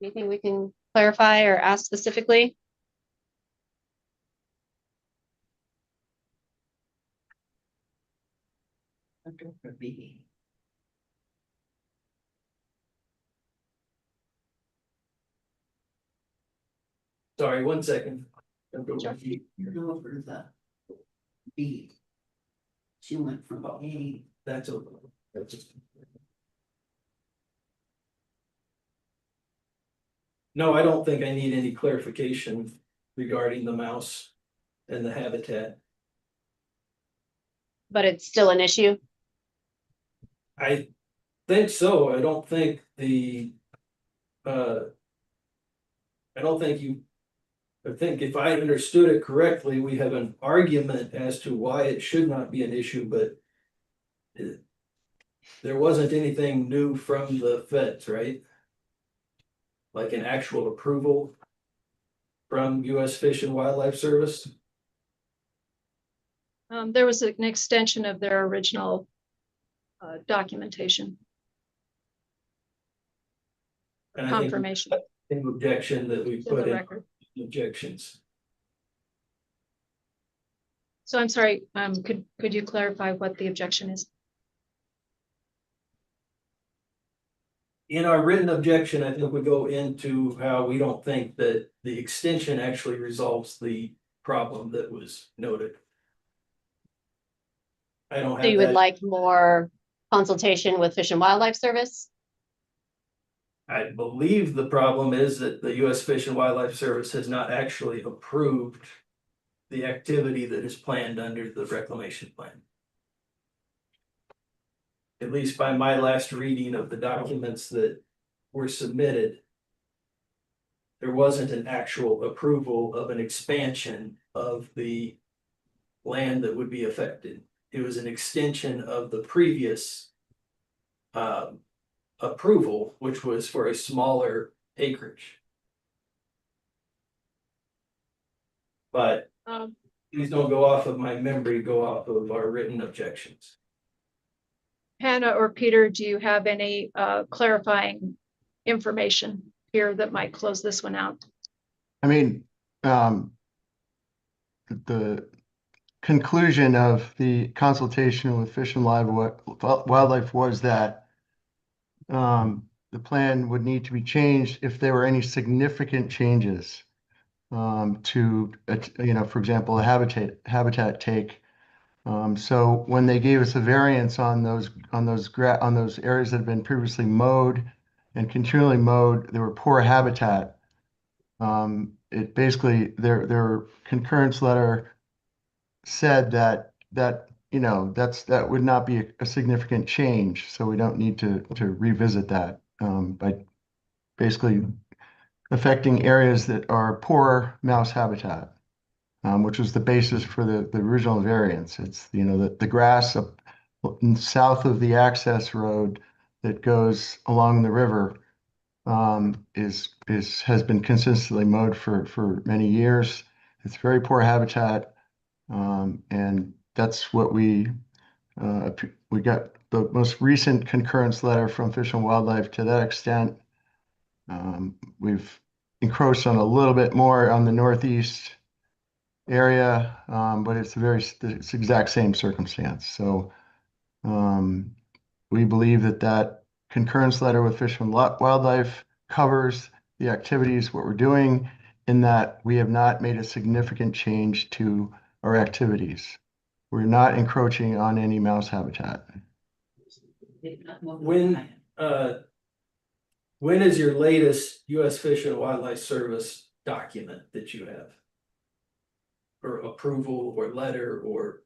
Anything we can clarify or ask specifically? Sorry, 1 second. You're over the B. She went from A. That's over. No, I don't think I need any clarification regarding the mouse and the habitat. but it's still an issue? I think so. I don't think I don't think I think if I understood it correctly, we have an argument as to why it should not be an issue, but there wasn't anything new from the feds, right? Like an actual approval from US Fish and Wildlife Service? There was an extension of their original documentation, And I think confirmation an objection that we to put the in record. objections. So I'm sorry, could you clarify what the objection is? In our written objection, I think we go into how we don't think that the extension actually resolves the problem that was noted. I don't So you have would that. like more consultation with Fish and Wildlife Service? I believe the problem is that the US Fish and Wildlife Service has not actually approved the activity that is planned under the reclamation plan. At least by my last reading of the documents that were submitted, there wasn't an actual approval of an expansion of the land that would be affected. It was an extension of the previous approval, which was for a smaller acreage. But please don't go off of my memory, go off of our written objections. Hannah or Peter, do you have any clarifying information here that might close this one out? I mean, the conclusion of the consultation with Fish and Wildlife was that the plan would need to be changed if there were any significant changes to, for example, a habitat take. So when they gave us a variance on those areas that had been previously mowed and continually mowed, there were poor habitat. It basically their concurrence letter said that that would not be a significant change, so we don't need to revisit that by basically affecting areas that are poor mouse habitat, which was the basis for the original variance. It's the grass up south of the access road that goes along the river has been consistently mowed for many years. It's very poor habitat. And that's what we got the most recent concurrence letter from Fish and Wildlife to that extent. We've encroached on a little bit more on the northeast area, but it's the exact same circumstance. So we believe that concurrence letter with Fish and Wildlife covers the activities, what we're doing, in that we have not made a significant change to our activities. We're not encroaching on any mouse habitat. When is your latest US Fish and Wildlife Service document that you have? Or approval or letter or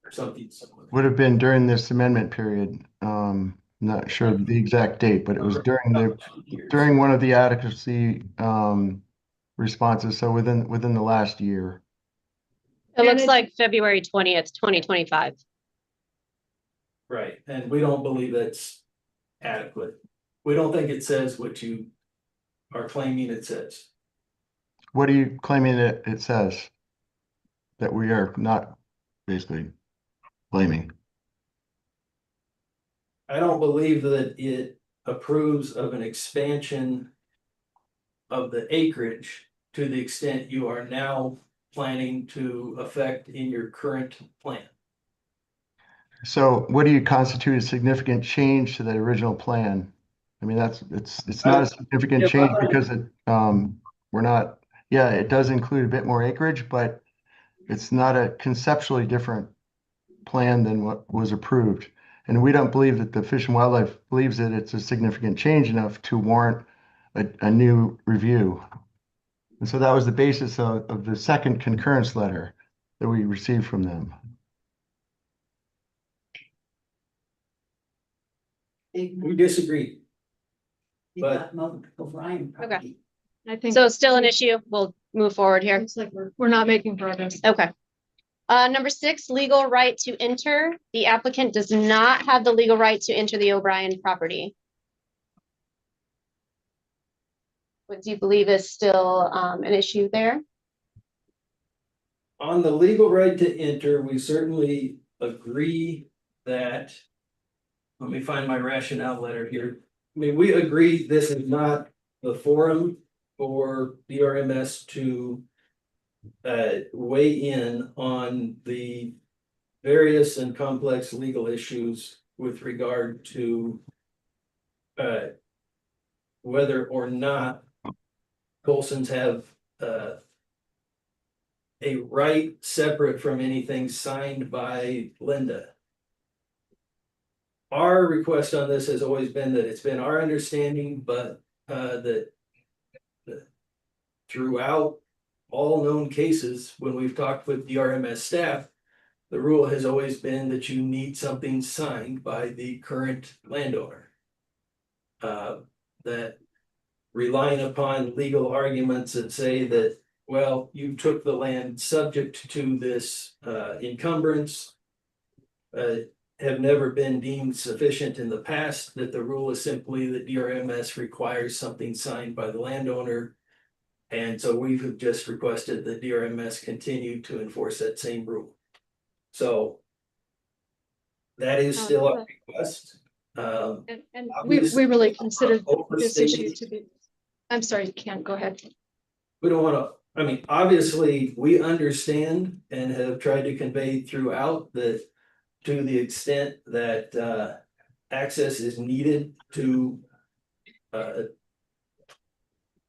something similar? Would have been during this amendment period. Not sure the exact date, but it was during one of the adequacy responses, so within the last year. It looks like February 20th, 2025. Right, and we don't believe that's adequate. We don't think it says what you are claiming it says. What are you claiming that it says? That we are not basically claiming? I don't believe that it approves of an expansion of the acreage to the extent you are now planning to affect in your current plan. So what do you constitute a significant change to the original plan? I mean, it's not a significant change because we're not, yeah, it does include a bit more acreage, but it's not a conceptually different plan than what was approved. And we don't believe that the Fish and Wildlife believes that it's a significant change enough to warrant a new review. And so that was the basis of the second concurrence letter that we received from them. We disagree. but- O'Brien Okay. property. I think. So still an issue. We'll move forward here. Looks like we're not making progress. Okay. Number 6, legal right to enter. The applicant does not have the legal right to enter the O'Brien property. What do you believe is still an issue there? On the legal right to enter, we certainly agree that. Let me find my rationale letter here. I mean, we agree this is not the forum for DRMS to weigh in on the various and complex legal issues with regard to whether or not Colsons have a right separate from anything signed by Linda. Our request on this has always been that it's been our understanding, but that throughout all known cases, when we've talked with DRMS staff, the rule has always been that you need something signed by the current landowner. That relying upon legal arguments that say that, well, you took the land subject to this encumbrance, have never been deemed sufficient in the past, that the rule is simply that DRMS requires something signed by the landowner. And so we've just requested that DRMS continue to enforce that same rule. So that is still our request. And we really considered this issue to be, I'm sorry, Ken, go ahead. We don't want to, I mean, obviously, we understand and have tried to convey throughout that to the extent that access is needed to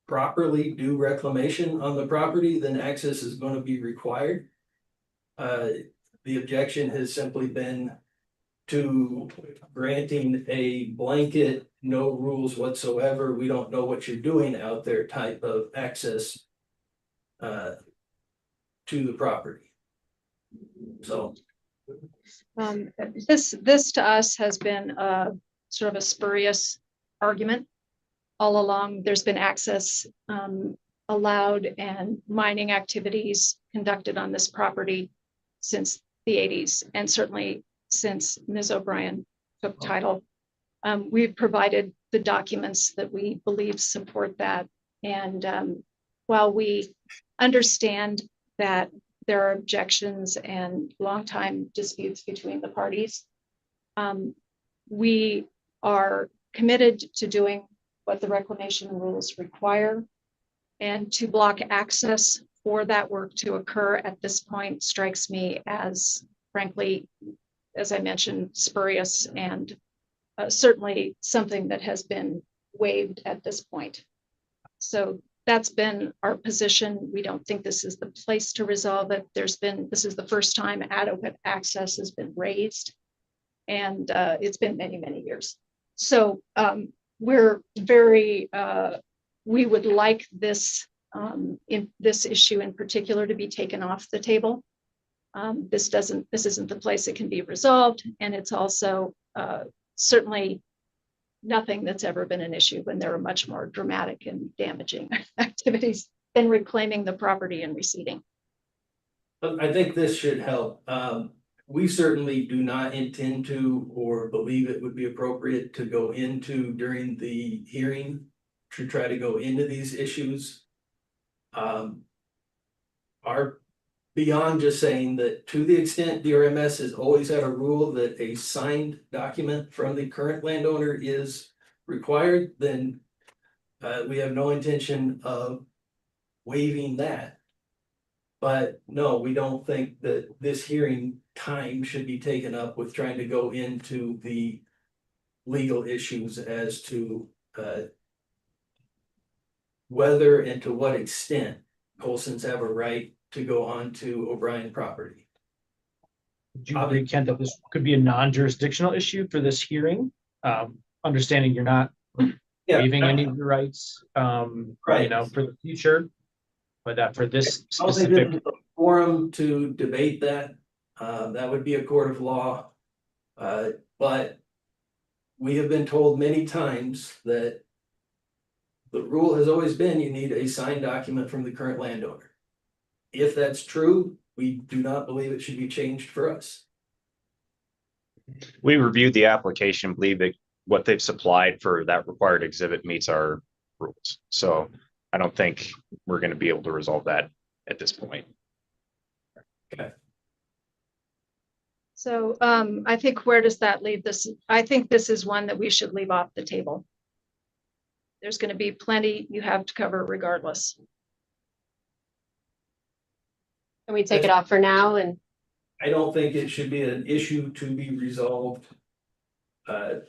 properly do reclamation on the property, then access is going to be required. The objection has simply been to granting a blanket, no rules whatsoever, we don't know what you're doing out there type of access to the property. So. This to us has been sort of a spurious argument. All along, there's been access allowed and mining activities conducted on this property since the 80s, and certainly since Ms. O'Brien took title. We've provided the documents that we believe support that. And while we understand that there are objections and long-time disputes between the parties, we are committed to doing what the reclamation rules require, and to block access for that work to occur at this point strikes me as, frankly, as I mentioned, spurious and certainly something that has been waived at this point. So that's been our position. We don't think this is the place to resolve it. This is the first time adequate access has been raised, and it's been many, many years. So we're very, we would like this issue in particular to be taken off the table. This isn't the place it can be resolved, and it's also certainly nothing that's ever been an issue when there are much more dramatic and damaging activities than reclaiming the property and reseeding. I think this should help. We certainly do not intend to or believe it would be appropriate to go into during the hearing to try to go into these issues. Are beyond just saying that to the extent DRMS has always had a rule that a signed document from the current landowner is required, then we have no intention of waiving that. But no, we don't think that this hearing time should be taken up with trying to go into the legal issues as to whether and to what extent Colsons have a right to go on to O'Brien property. Do you agree, Kent, that this could be a non-jurisdictional issue for this hearing? Understanding you're not waiving any of your rights, you know, for the future, but that for this specific forum to debate that, that would be a court of law. But we have been told many times that the rule has always been you need a signed document from the current landowner. If that's true, we do not believe it should be changed for us. We reviewed the application, believe that what they've supplied for that required exhibit meets our rules. So I don't think we're going to be able to resolve that at this point. So I think where does that leave this? I think this is one that we should leave off the table. There's going to be plenty you have to cover regardless. Can we take it off for now? And I don't think it should be an issue to be resolved. I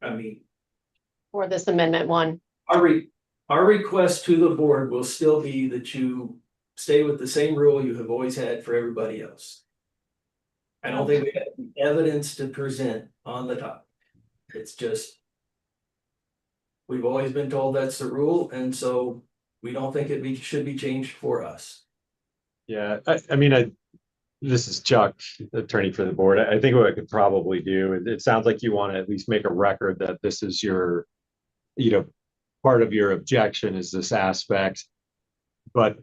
mean, for this amendment one, our request to the board will still be that you stay with the same rule you have always had for everybody else. I don't think we have evidence to present on the topic. It's just, we've always been told that's the rule, and so we don't think should be changed for us. Yeah, I mean, this is Chuck, attorney for the board. I think what I could probably do, it sounds like you want to at least make a record that this is your, part of your objection is this aspect. But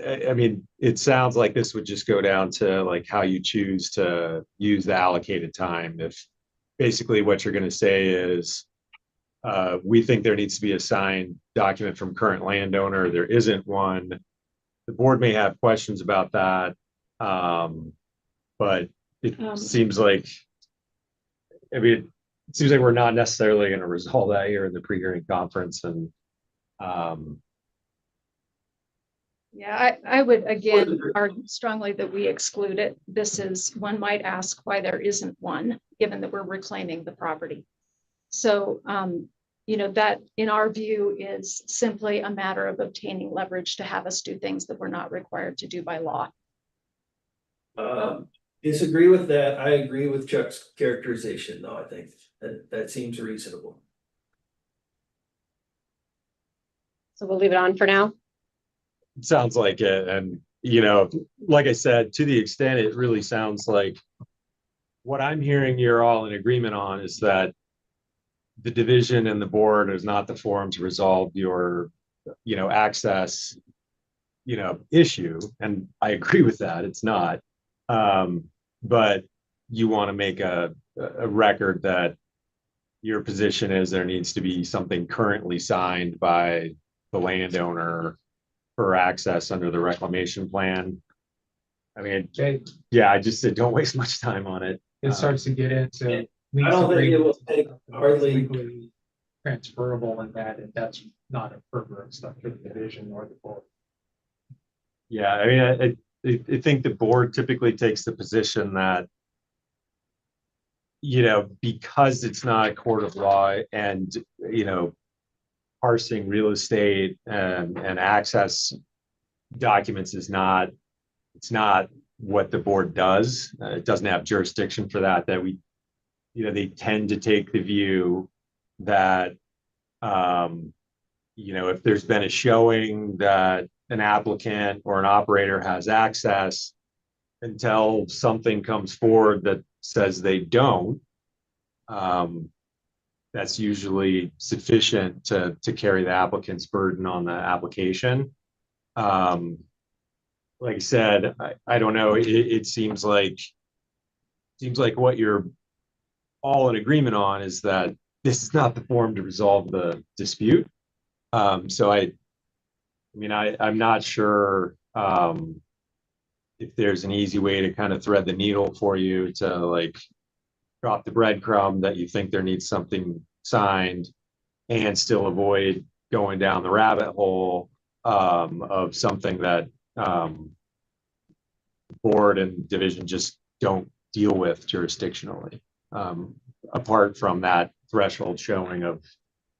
I mean, it sounds like this would just go down to like how you choose to use the allocated time. If basically what you're going to say is, we think there needs to be a signed document from current landowner. There isn't one. The board may have questions about that. But it seems like, it seems like we're not necessarily going to resolve that here in the pre-hearing conference. And yeah, I would again argue strongly that we exclude it. This is, one might ask why there isn't one, given that we're reclaiming the property. So, that in our view is simply a matter of obtaining leverage to have us do things that we're not required to do by law. Disagree with that. I agree with Chuck's characterization, though. I think that seems reasonable. so we'll leave it on for now. sounds like it. And, like I said, to the extent it really sounds like what I'm hearing you're all in agreement on is that the division and the board is not the forum to resolve your, access, issue. And I agree with that. It's not. But you want to make a record that your position is there needs to be something currently signed by the landowner for access under the reclamation plan. I mean, yeah, I just said don't waste much time on it. It starts to get into. I don't think it will take hardly. Legally transferable in that, and that's not a further stuff for the division or the board. Yeah, I mean, I think the board typically takes the position that, because it's not a court of law and, parsing real estate and access documents is not, it's not what the board does. It doesn't have jurisdiction for that we, they tend to take the view that, if there's been a showing that an applicant or an operator has access until something comes forward that says they don't, that's usually sufficient to carry the applicant's burden on the application. Like I said, I don't know. It seems like what you're all in agreement on is that this is not the forum to resolve the dispute. So I'm not sure if there's an easy way to kind of thread the needle for you to drop the breadcrumb that you think there needs something signed and still avoid going down the rabbit hole of something that board and division just don't deal with jurisdictionally, apart from that threshold showing of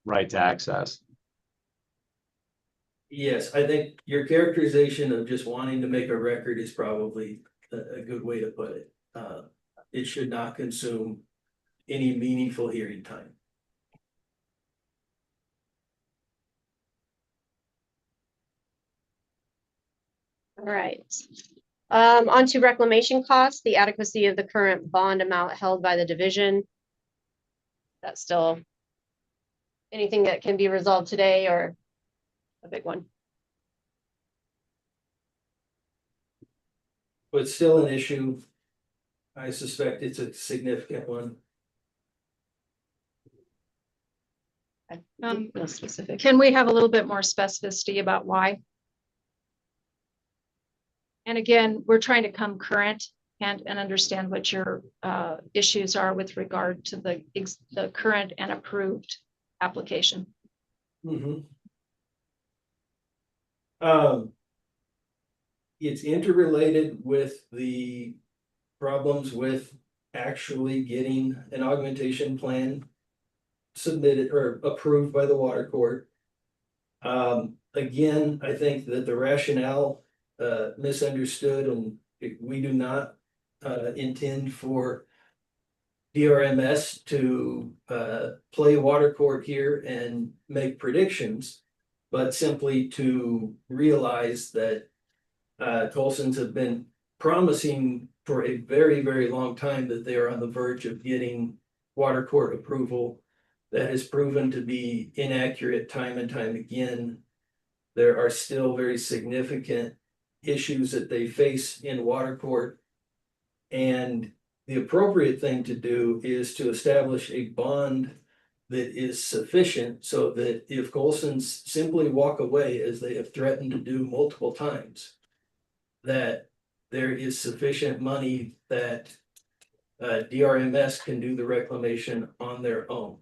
right to access. Yes, I think your characterization of just wanting to make a record is probably a good way to put it. It should not consume any meaningful hearing time. All right. On to reclamation costs, the adequacy of the current bond amount held by the division. That's still anything that can be resolved today or a big one? But still an issue. I suspect it's a significant one. No specific. Can we have a little bit more specificity about why? And again, we're trying to come current and understand what your issues are with regard to the current and approved application. It's interrelated with the problems with actually getting an augmentation plan submitted or approved by the water court. Again, I think that the rationale misunderstood, and we do not intend for DRMS to play water court here and make predictions, but simply to realize that Tolson's have been promising for a very, very long time that they are on the verge of getting water court approval. That has proven to be inaccurate time and time again. There are still very significant issues that they face in water court. And the appropriate thing to do is to establish a bond that is sufficient so that if Colson's simply walk away, as they have threatened to do multiple times, that there is sufficient money that DRMS can do the reclamation on their own.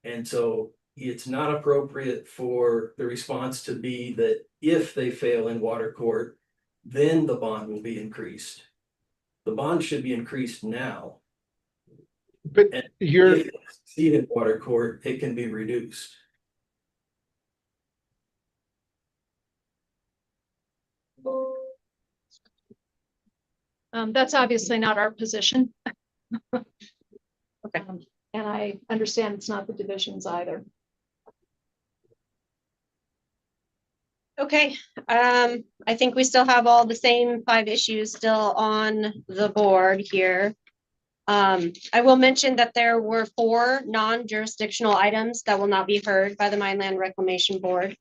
And so it's not appropriate for the response to be that if they fail in water court, then the bond will be increased. The bond should be increased now. But And you're, if they succeed in water court, it can be reduced. That's obviously not our position. Okay. And I understand it's not the division's either. Okay, I think we still have all the same 5 issues still on the board here. I will mention that there were 4 non-jurisdictional items that will not be heard by the Mineland Reclamation Board.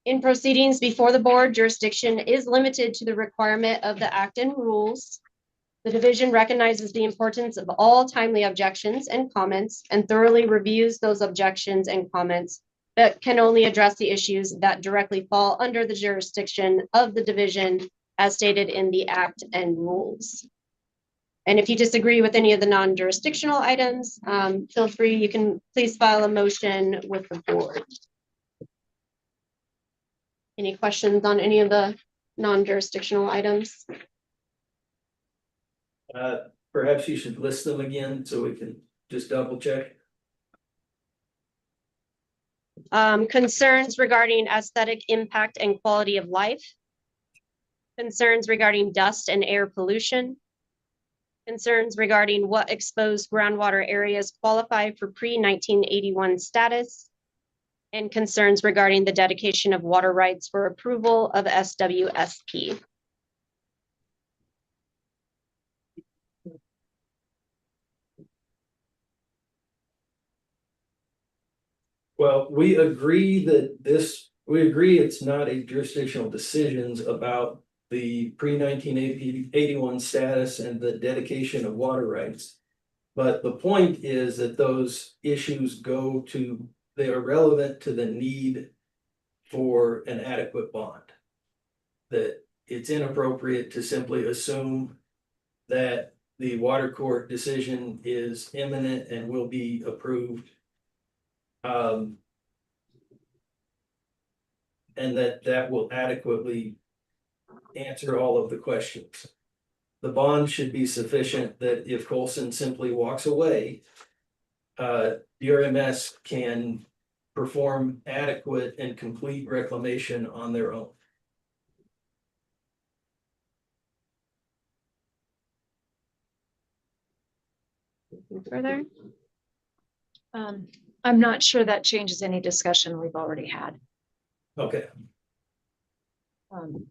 In proceedings before the board, jurisdiction is limited to the requirement of the Act and rules. The division recognizes the importance of all timely objections and comments and thoroughly reviews those objections and comments that can only address the issues that directly fall under the jurisdiction of the division as stated in the Act and rules. And if you disagree with any of the non-jurisdictional items, feel free, you can please file a motion with the board. Any questions on any of the non-jurisdictional items? Perhaps you should list them again so we can just double check. Concerns regarding aesthetic impact and quality of life. Concerns regarding dust and air pollution. Concerns regarding what exposed groundwater areas qualify for pre-1981 status. And concerns regarding the dedication of water rights for approval of SWSP. Well, we agree it's not a jurisdictional decisions about the pre-1981 status and the dedication of water rights. But the point is that those issues they are relevant to the need for an adequate bond. That it's inappropriate to simply assume that the water court decision is imminent and will be approved. And that will adequately answer all of the questions. The bond should be sufficient that if Colson simply walks away, DRMS can perform adequate and complete reclamation on their own. Further? I'm not sure that changes any discussion we've already had. Okay. So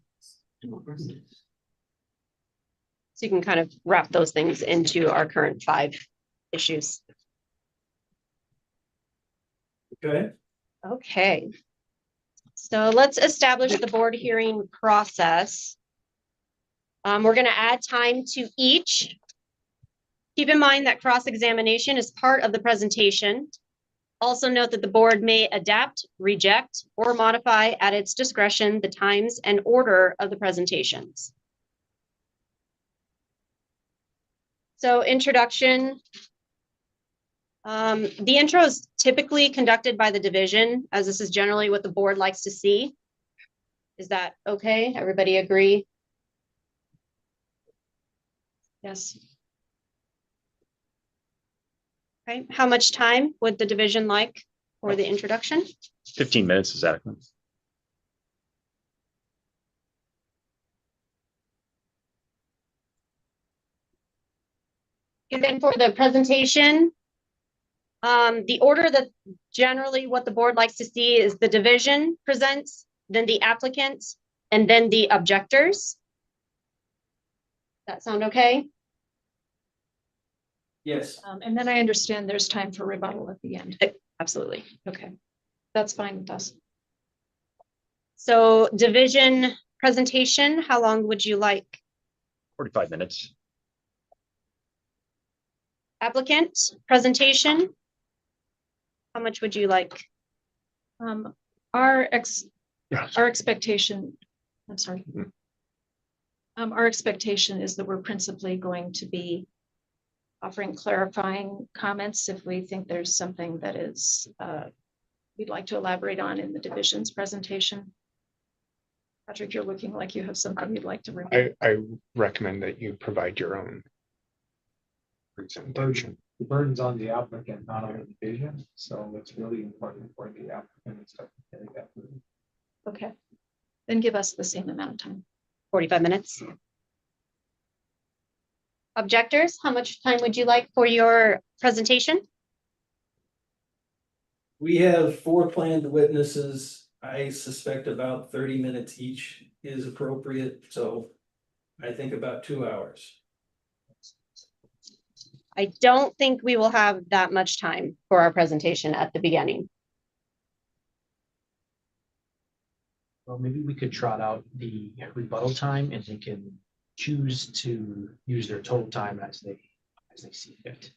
you can kind of wrap those things into our current 5 issues. Okay, Okay. So let's establish the board hearing process. We're going to add time to each. Keep in mind that cross-examination is part of the presentation. Also note that the board may adapt, reject, or modify at its discretion the times and order of the presentations. So introduction. The intro is typically conducted by the division, as this is generally what the board likes to see. Is that okay? Everybody agree? Yes. Okay, how much time would the division like for the introduction? 15 minutes is adequate. And then for the presentation, the order that generally what the board likes to see is the division presents, then the applicant, and then the objectors. That sound okay? yes, And then I understand there's time for rebuttal at the end. Absolutely. Okay, that's fine with us. So division presentation, how long would you like? 45 minutes. Applicant presentation, how much would you like? Our expectation, I'm sorry. Our expectation is that we're principally going to be offering clarifying comments if we think there's something that is we'd like to elaborate on in the division's presentation. Patrick, you're looking like you have something you'd like to review. I recommend that you provide your own presentation. The burden's on the applicant, not on the division, so it's really important for the applicant to carry that burden. Okay, then give us the same amount of time. 45 minutes. Objectors, how much time would you like for your presentation? we have 4 planned witnesses. I suspect about 30 minutes each is appropriate, so I think about 2 hours. I don't think we will have that much time for our presentation at the beginning. Well, maybe we could trot out the rebuttal time and they can choose to use their total time as they see fit.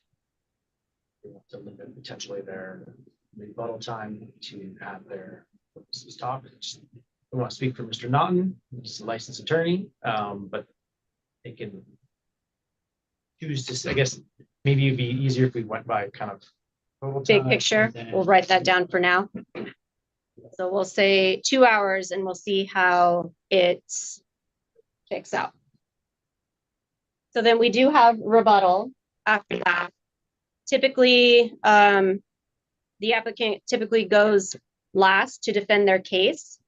They want to limit potentially their rebuttal time to have their witnesses talk. I want to speak for Mr. Naughton, he's a licensed attorney, but they can choose to, I guess, maybe it'd be easier if we went by kind of total Big time, picture, and then- we'll write that down for now. So we'll say 2 hours and we'll see how it shakes out. So then we do have rebuttal after that. Typically, the applicant typically goes last to defend their case.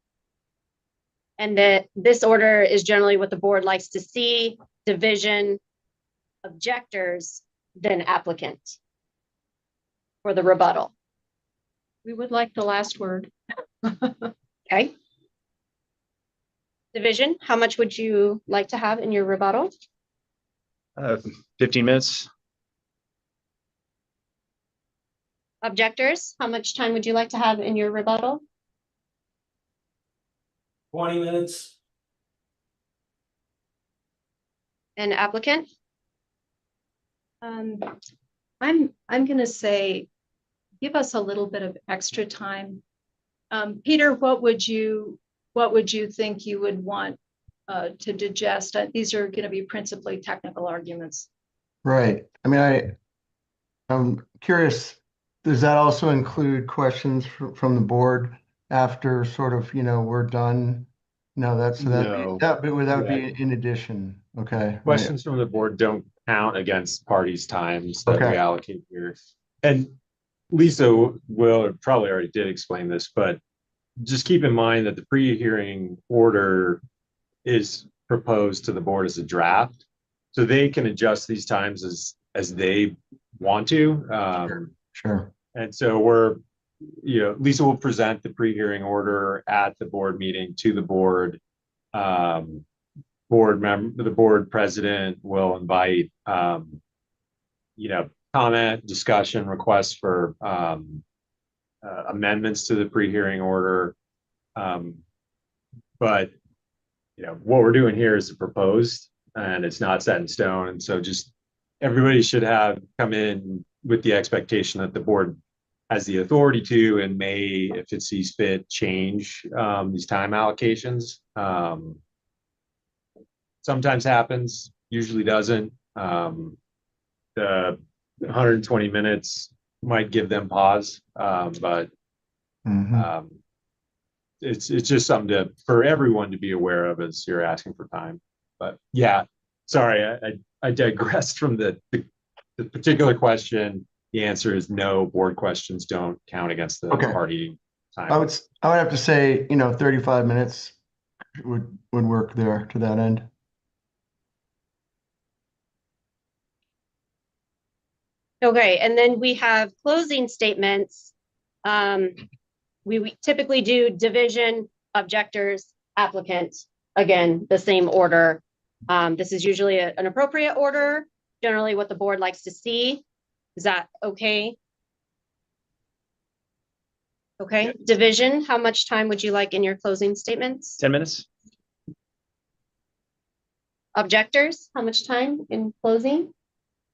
And that this order is generally what the board likes to see: division, objectors, then applicant for the rebuttal. We would like the last word. Okay. Division, how much would you like to have in your rebuttal? 15 minutes. Objectors, how much time would you like to have in your rebuttal? 20 minutes, And applicant? I'm gonna say, give us a little bit of extra time. Peter, what would you think you would want to digest? These are gonna be principally technical arguments. Right. I mean, I'm curious, does that also include questions from the board after sort of, we're done? No, No. that would Yeah. be in addition. Okay. right. Questions from the board don't count against parties' times that we Okay. allocate here. And Lisa probably already did explain this, but just keep in mind that the pre-hearing order is proposed to the board as a draft. So they can adjust these times as they want to. Sure. And so Lisa will present the pre-hearing order at the board meeting to the board. The board president will invite, comment, discussion, requests for amendments to the pre-hearing order. But, you know, what we're doing here is proposed and it's not set in stone. And so just everybody should have come in with the expectation that the board has the authority to and may, if it sees fit, change these time allocations. Sometimes happens, usually doesn't. The 120 minutes might give them pause, but it's just something for everyone to be aware of as you're asking for time. But yeah, sorry, I digressed from the particular question. The answer is no, board questions don't count against the party time. I would have to say, 35 minutes would work there to that end. Okay, and then we have closing statements. We typically do division, objectors, applicant, again, the same order. This is usually an appropriate order, generally what the board likes to see. Is that okay? Okay, division, how much time would you like in your closing statements? 10 minutes. Objectors, how much time in closing?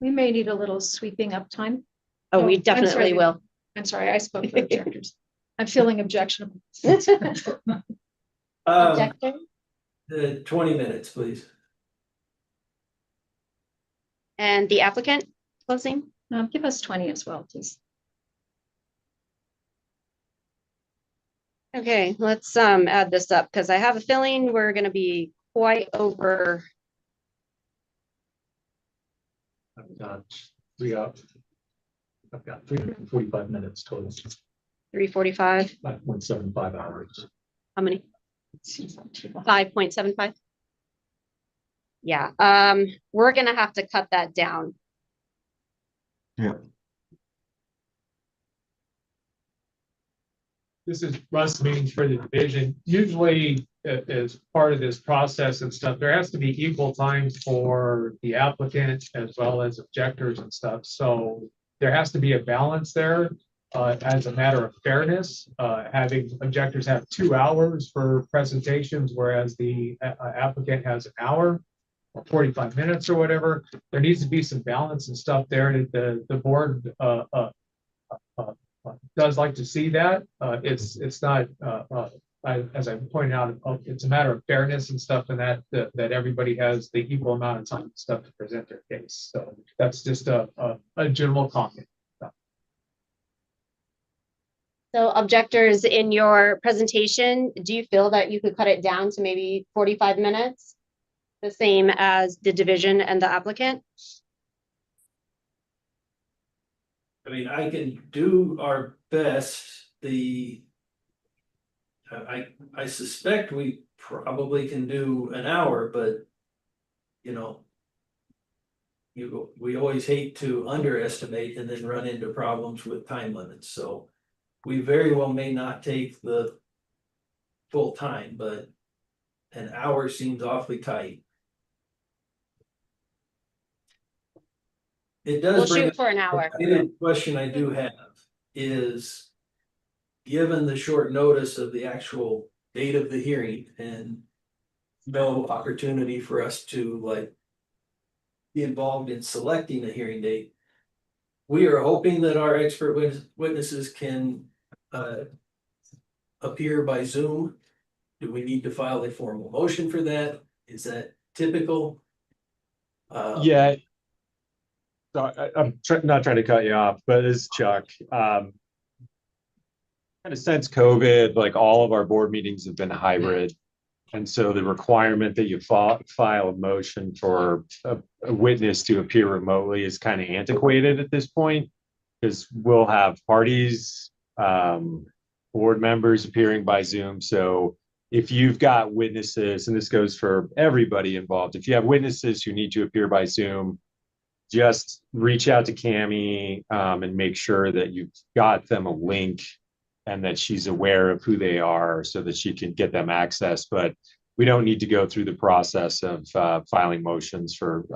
We may need a little sweeping up time. Oh, we I'm definitely sorry. will. I'm sorry, I spoke for objectors. I'm feeling objectionable. Objector? 20 minutes, please. And the applicant closing? Give us 20 as well, please. Okay, let's add this up because I have a feeling we're going to be quite over. I've got 345 minutes total, 3:45. 5.75 hours. How many? 5.75. Yeah, we're going to have to cut that down. Yeah. This is Russ meetings for the division. Usually as part of this process and stuff, there has to be equal time for the applicant as well as objectors and stuff. So there has to be a balance there as a matter of fairness. Having objectors have 2 hours for presentations, whereas the applicant has an hour or 45 minutes or whatever. There needs to be some balance and stuff there that the board does like to see that. It's not, as I pointed out, it's a matter of fairness and stuff, and that everybody has the equal amount of time and stuff to present their case. So that's just a general comment. So objectors, in your presentation, do you feel that you could cut it down to maybe 45 minutes? The same as the division and the applicant? I mean, I can do our best. I suspect we probably can do an hour, but we always hate to underestimate and then run into problems with time limits. So we very well may not take the full time, but an hour seems awfully tight. It does We'll bring shoot for an hour. The question I do have is, given the short notice of the actual date of the hearing and no opportunity for us to be involved in selecting a hearing date, we are hoping that our expert witnesses can appear by Zoom. Do we need to file a formal motion for that? Is that typical? Yeah. So I'm not trying to cut you off, but this is Chuck. Kind of since COVID, all of our board meetings have been hybrid. And so the requirement that you file a motion for a witness to appear remotely is kind of antiquated at this point, because we'll have parties, board members appearing by Zoom. So if you've got witnesses, and this goes for everybody involved, if you have witnesses who need to appear by Zoom, just reach out to Cami and make sure that you've got them a link and that she's aware of who they are so that she can get them access. But we don't need to go through the process of filing motions for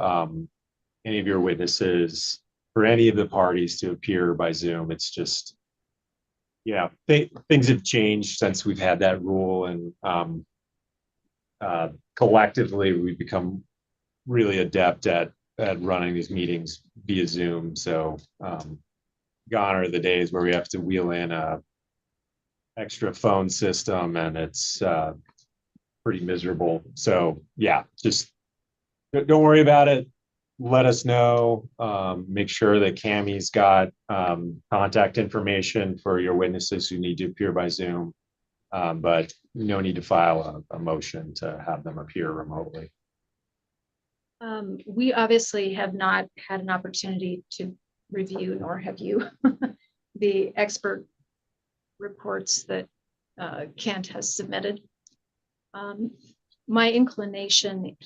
any of your witnesses, for any of the parties to appear by Zoom. It's just, Yeah, things have changed since we've had that rule, and collectively we've become really adept at running these meetings via Zoom. So gone are the days where we have to wheel in a extra phone system, and it's pretty miserable. So yeah, just don't worry about it. Let us know. Make sure that Cammie's got contact information for your witnesses who need to appear by Zoom. But no need to file a motion to have them appear remotely. We obviously have not had an opportunity to review, nor have you, the expert reports that Kent has submitted. My inclination,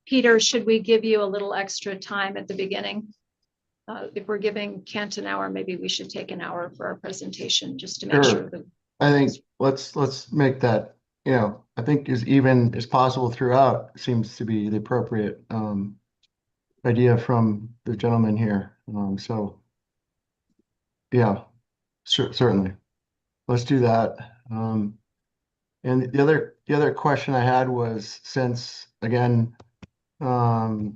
Peter, should we give you a little extra time at the beginning? If we're giving Kent an hour, maybe we should take an hour for our presentation, just to make sure that. I think let's make that, I think as even as possible throughout seems to be the appropriate idea from the gentleman here. So yeah, certainly. Let's do that. And the other question I had was, since again, the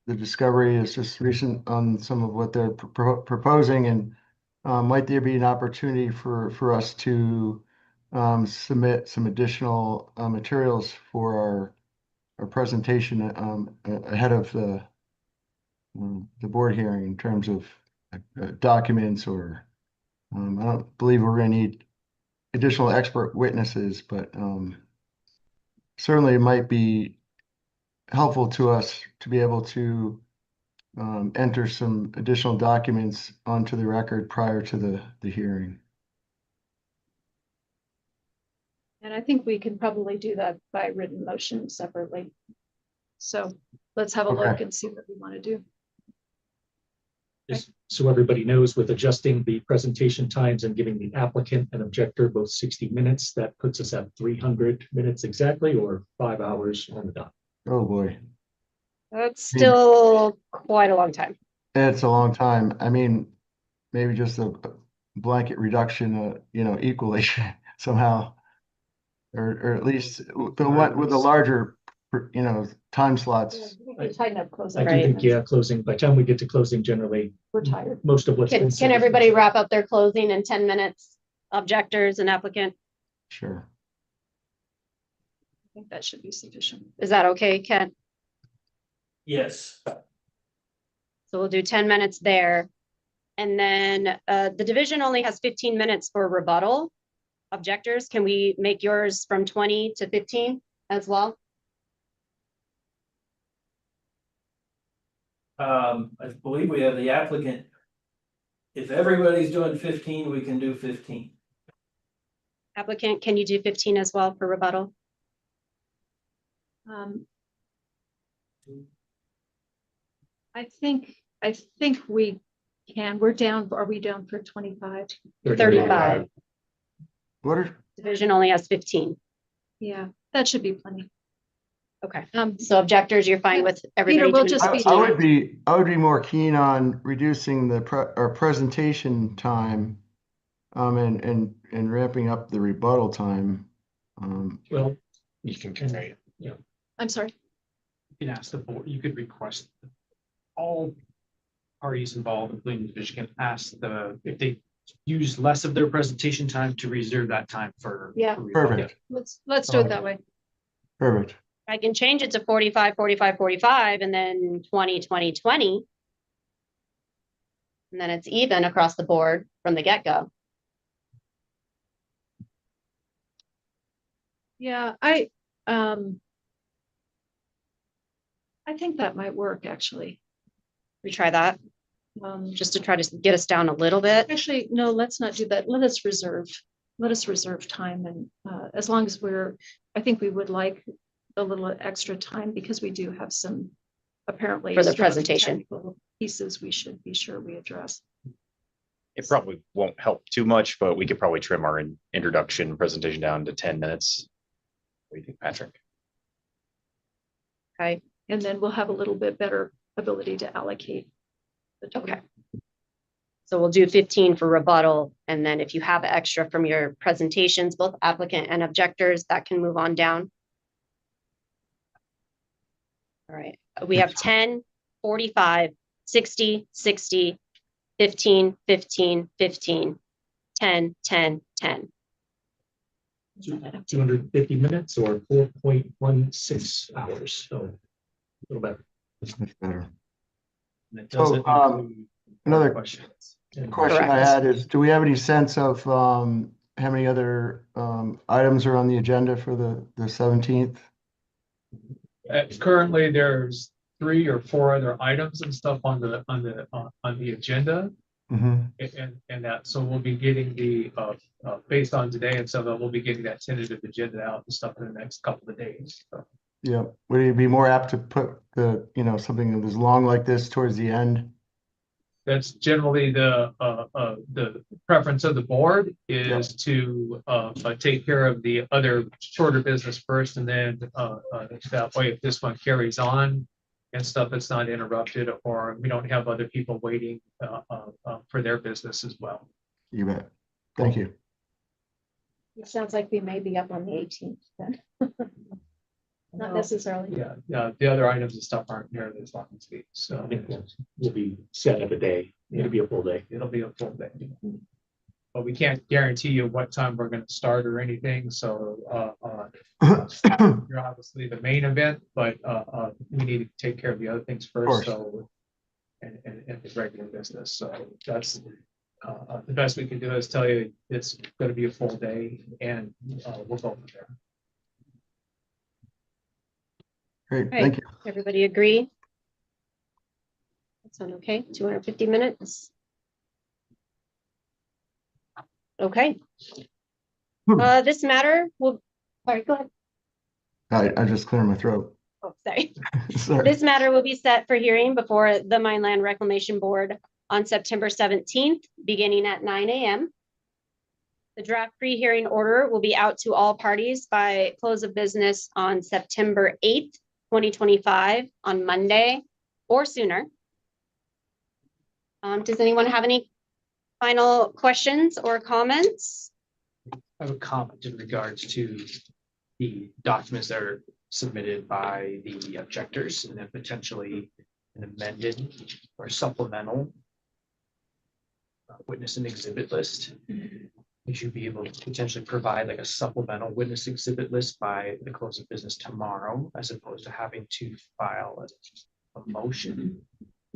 discovery is just recent on some of what they're proposing, and might there be an opportunity for us to submit some additional materials for our presentation ahead of the board hearing in terms of documents, or I don't believe we're going to need additional expert witnesses, but certainly it might be helpful to us to be able to enter some additional documents onto the record prior to the hearing. And I think we can probably do that by written motion separately. So let's have a look and see what we want to do. Just so everybody knows, with adjusting the presentation times and giving the applicant and objector both 60 minutes, that puts us at 300 minutes exactly, or 5 hours on the dot. Oh boy, That's still quite a long time. it's a long time. I mean, maybe just a blanket reduction, equally somehow, or at least the one with the larger, time slots. Tighten up closing. I do think, yeah, closing, by the time we get to closing, generally, We're tired. most of what's been Can said is- everybody wrap up their closing in 10 minutes? Objectors and applicant, Sure. I think that should be sufficient. is that okay, Ken? Yes. So we'll do 10 minutes there. And then the division only has 15 minutes for rebuttal. Objectors, can we make yours from 20 to 15 as well? I believe we have the applicant. If everybody's doing 15, we can do 15. Applicant, can you do 15 as well for rebuttal? I think we can. We're down. Are we down for 25? 35. What are, Division only has 15. Yeah, that should be plenty. Okay. So objectors, you're fine with Peter, everybody? we'll doing just be. 15? I would be more keen on reducing our presentation time, and ramping up the rebuttal time. Well, You can carry it. I'm sorry. You can ask the board, you could request all parties involved, including the division, can ask if they use less of their presentation time to reserve that time for. Yeah. for rebuttal. Perfect. Let's do it that way. Perfect. I can change it to 45, 45, 45, and then 20, 20, 20. And then it's even across the board from the get-go. Yeah, I think that might work, actually. We try that just to try to get us down a little bit. Actually, no, let's not do that. Let us reserve time, and as long as I think we would like a little extra time, because we do have some apparently For the strong presentation. technical pieces we should be sure we address. It probably won't help too much, but we could probably trim our introduction presentation down to 10 minutes. What do you think, Patrick? Okay. And then we'll have a little bit better ability to allocate the time. Okay. So we'll do 15 for rebuttal, and then if you have extra from your presentations, both applicant and objectors, that can move on down. All right, we have 10, 45, 60, 60, 15, 15, 15, 10, 10, 10. 250 minutes or 4.16 hours, so a little better. That's much better. And it So, doesn't include another questions. question I Correct. had is, do we have any sense of, how many other, items are on the agenda for the 17th? Currently, there's 3 or 4 other items and stuff on the agenda. Mm-hmm. And that, so we'll be getting the, based on today and stuff, we'll be getting that tentative agenda out and stuff in the next couple of days. So, Yeah, would you be more apt to put the, something that was long like this towards the end? that's generally the preference of the board is to take care of the other shorter business first, and then that way, if this one carries on and stuff, it's not interrupted, or we don't have other people waiting for their business as well. You bet. Thank you. It sounds like we may be up on the 18th then. Not necessarily. Yeah, the other items and stuff aren't nearly as long as these, so we'll be set up a day. It'll be a full day. It'll be a full day. But we can't guarantee you what time we're going to start or anything, so you're obviously the main event, but we need to take care of the other things first, so and the regular business. So that's the best we can do is tell you it's going to be a full day, and we'll go from there. Great, Right. thank you. Everybody agree? That sound okay? 250 minutes? Okay. This matter will, sorry, go ahead. I just cleared my throat. Oh, sorry. Sorry. This matter will be set for hearing before the Mineland Reclamation Board on September 17th, beginning at 9 a.m. The draft pre-hearing order will be out to all parties by close of business on September 8th, 2025, on Monday or sooner. Does anyone have any final questions or comments? I have a comment in regards to the documents that are submitted by the objectors, and then potentially an amended or supplemental witness and exhibit list. Would you be able to potentially provide like a supplemental witness exhibit list by the close of business tomorrow, as opposed to having to file a motion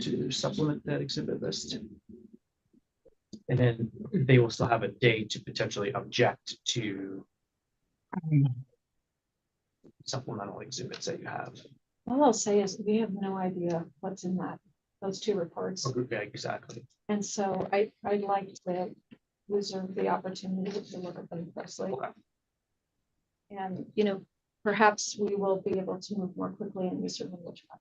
to supplement that exhibit list? And then they will still have a day to potentially object to supplemental exhibits that you have. All I'll say is we have no idea what's in those 2 reports. Yeah, exactly. And so I'd like to reserve the opportunity to look at them closely. Okay. And, perhaps we will be able to move more quickly, and we certainly will try.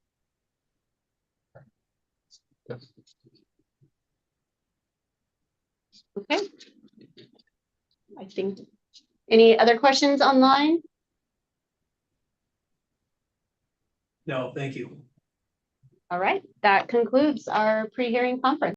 Okay. I think, any other questions online? No, thank you. All right, that concludes our pre-hearing conference.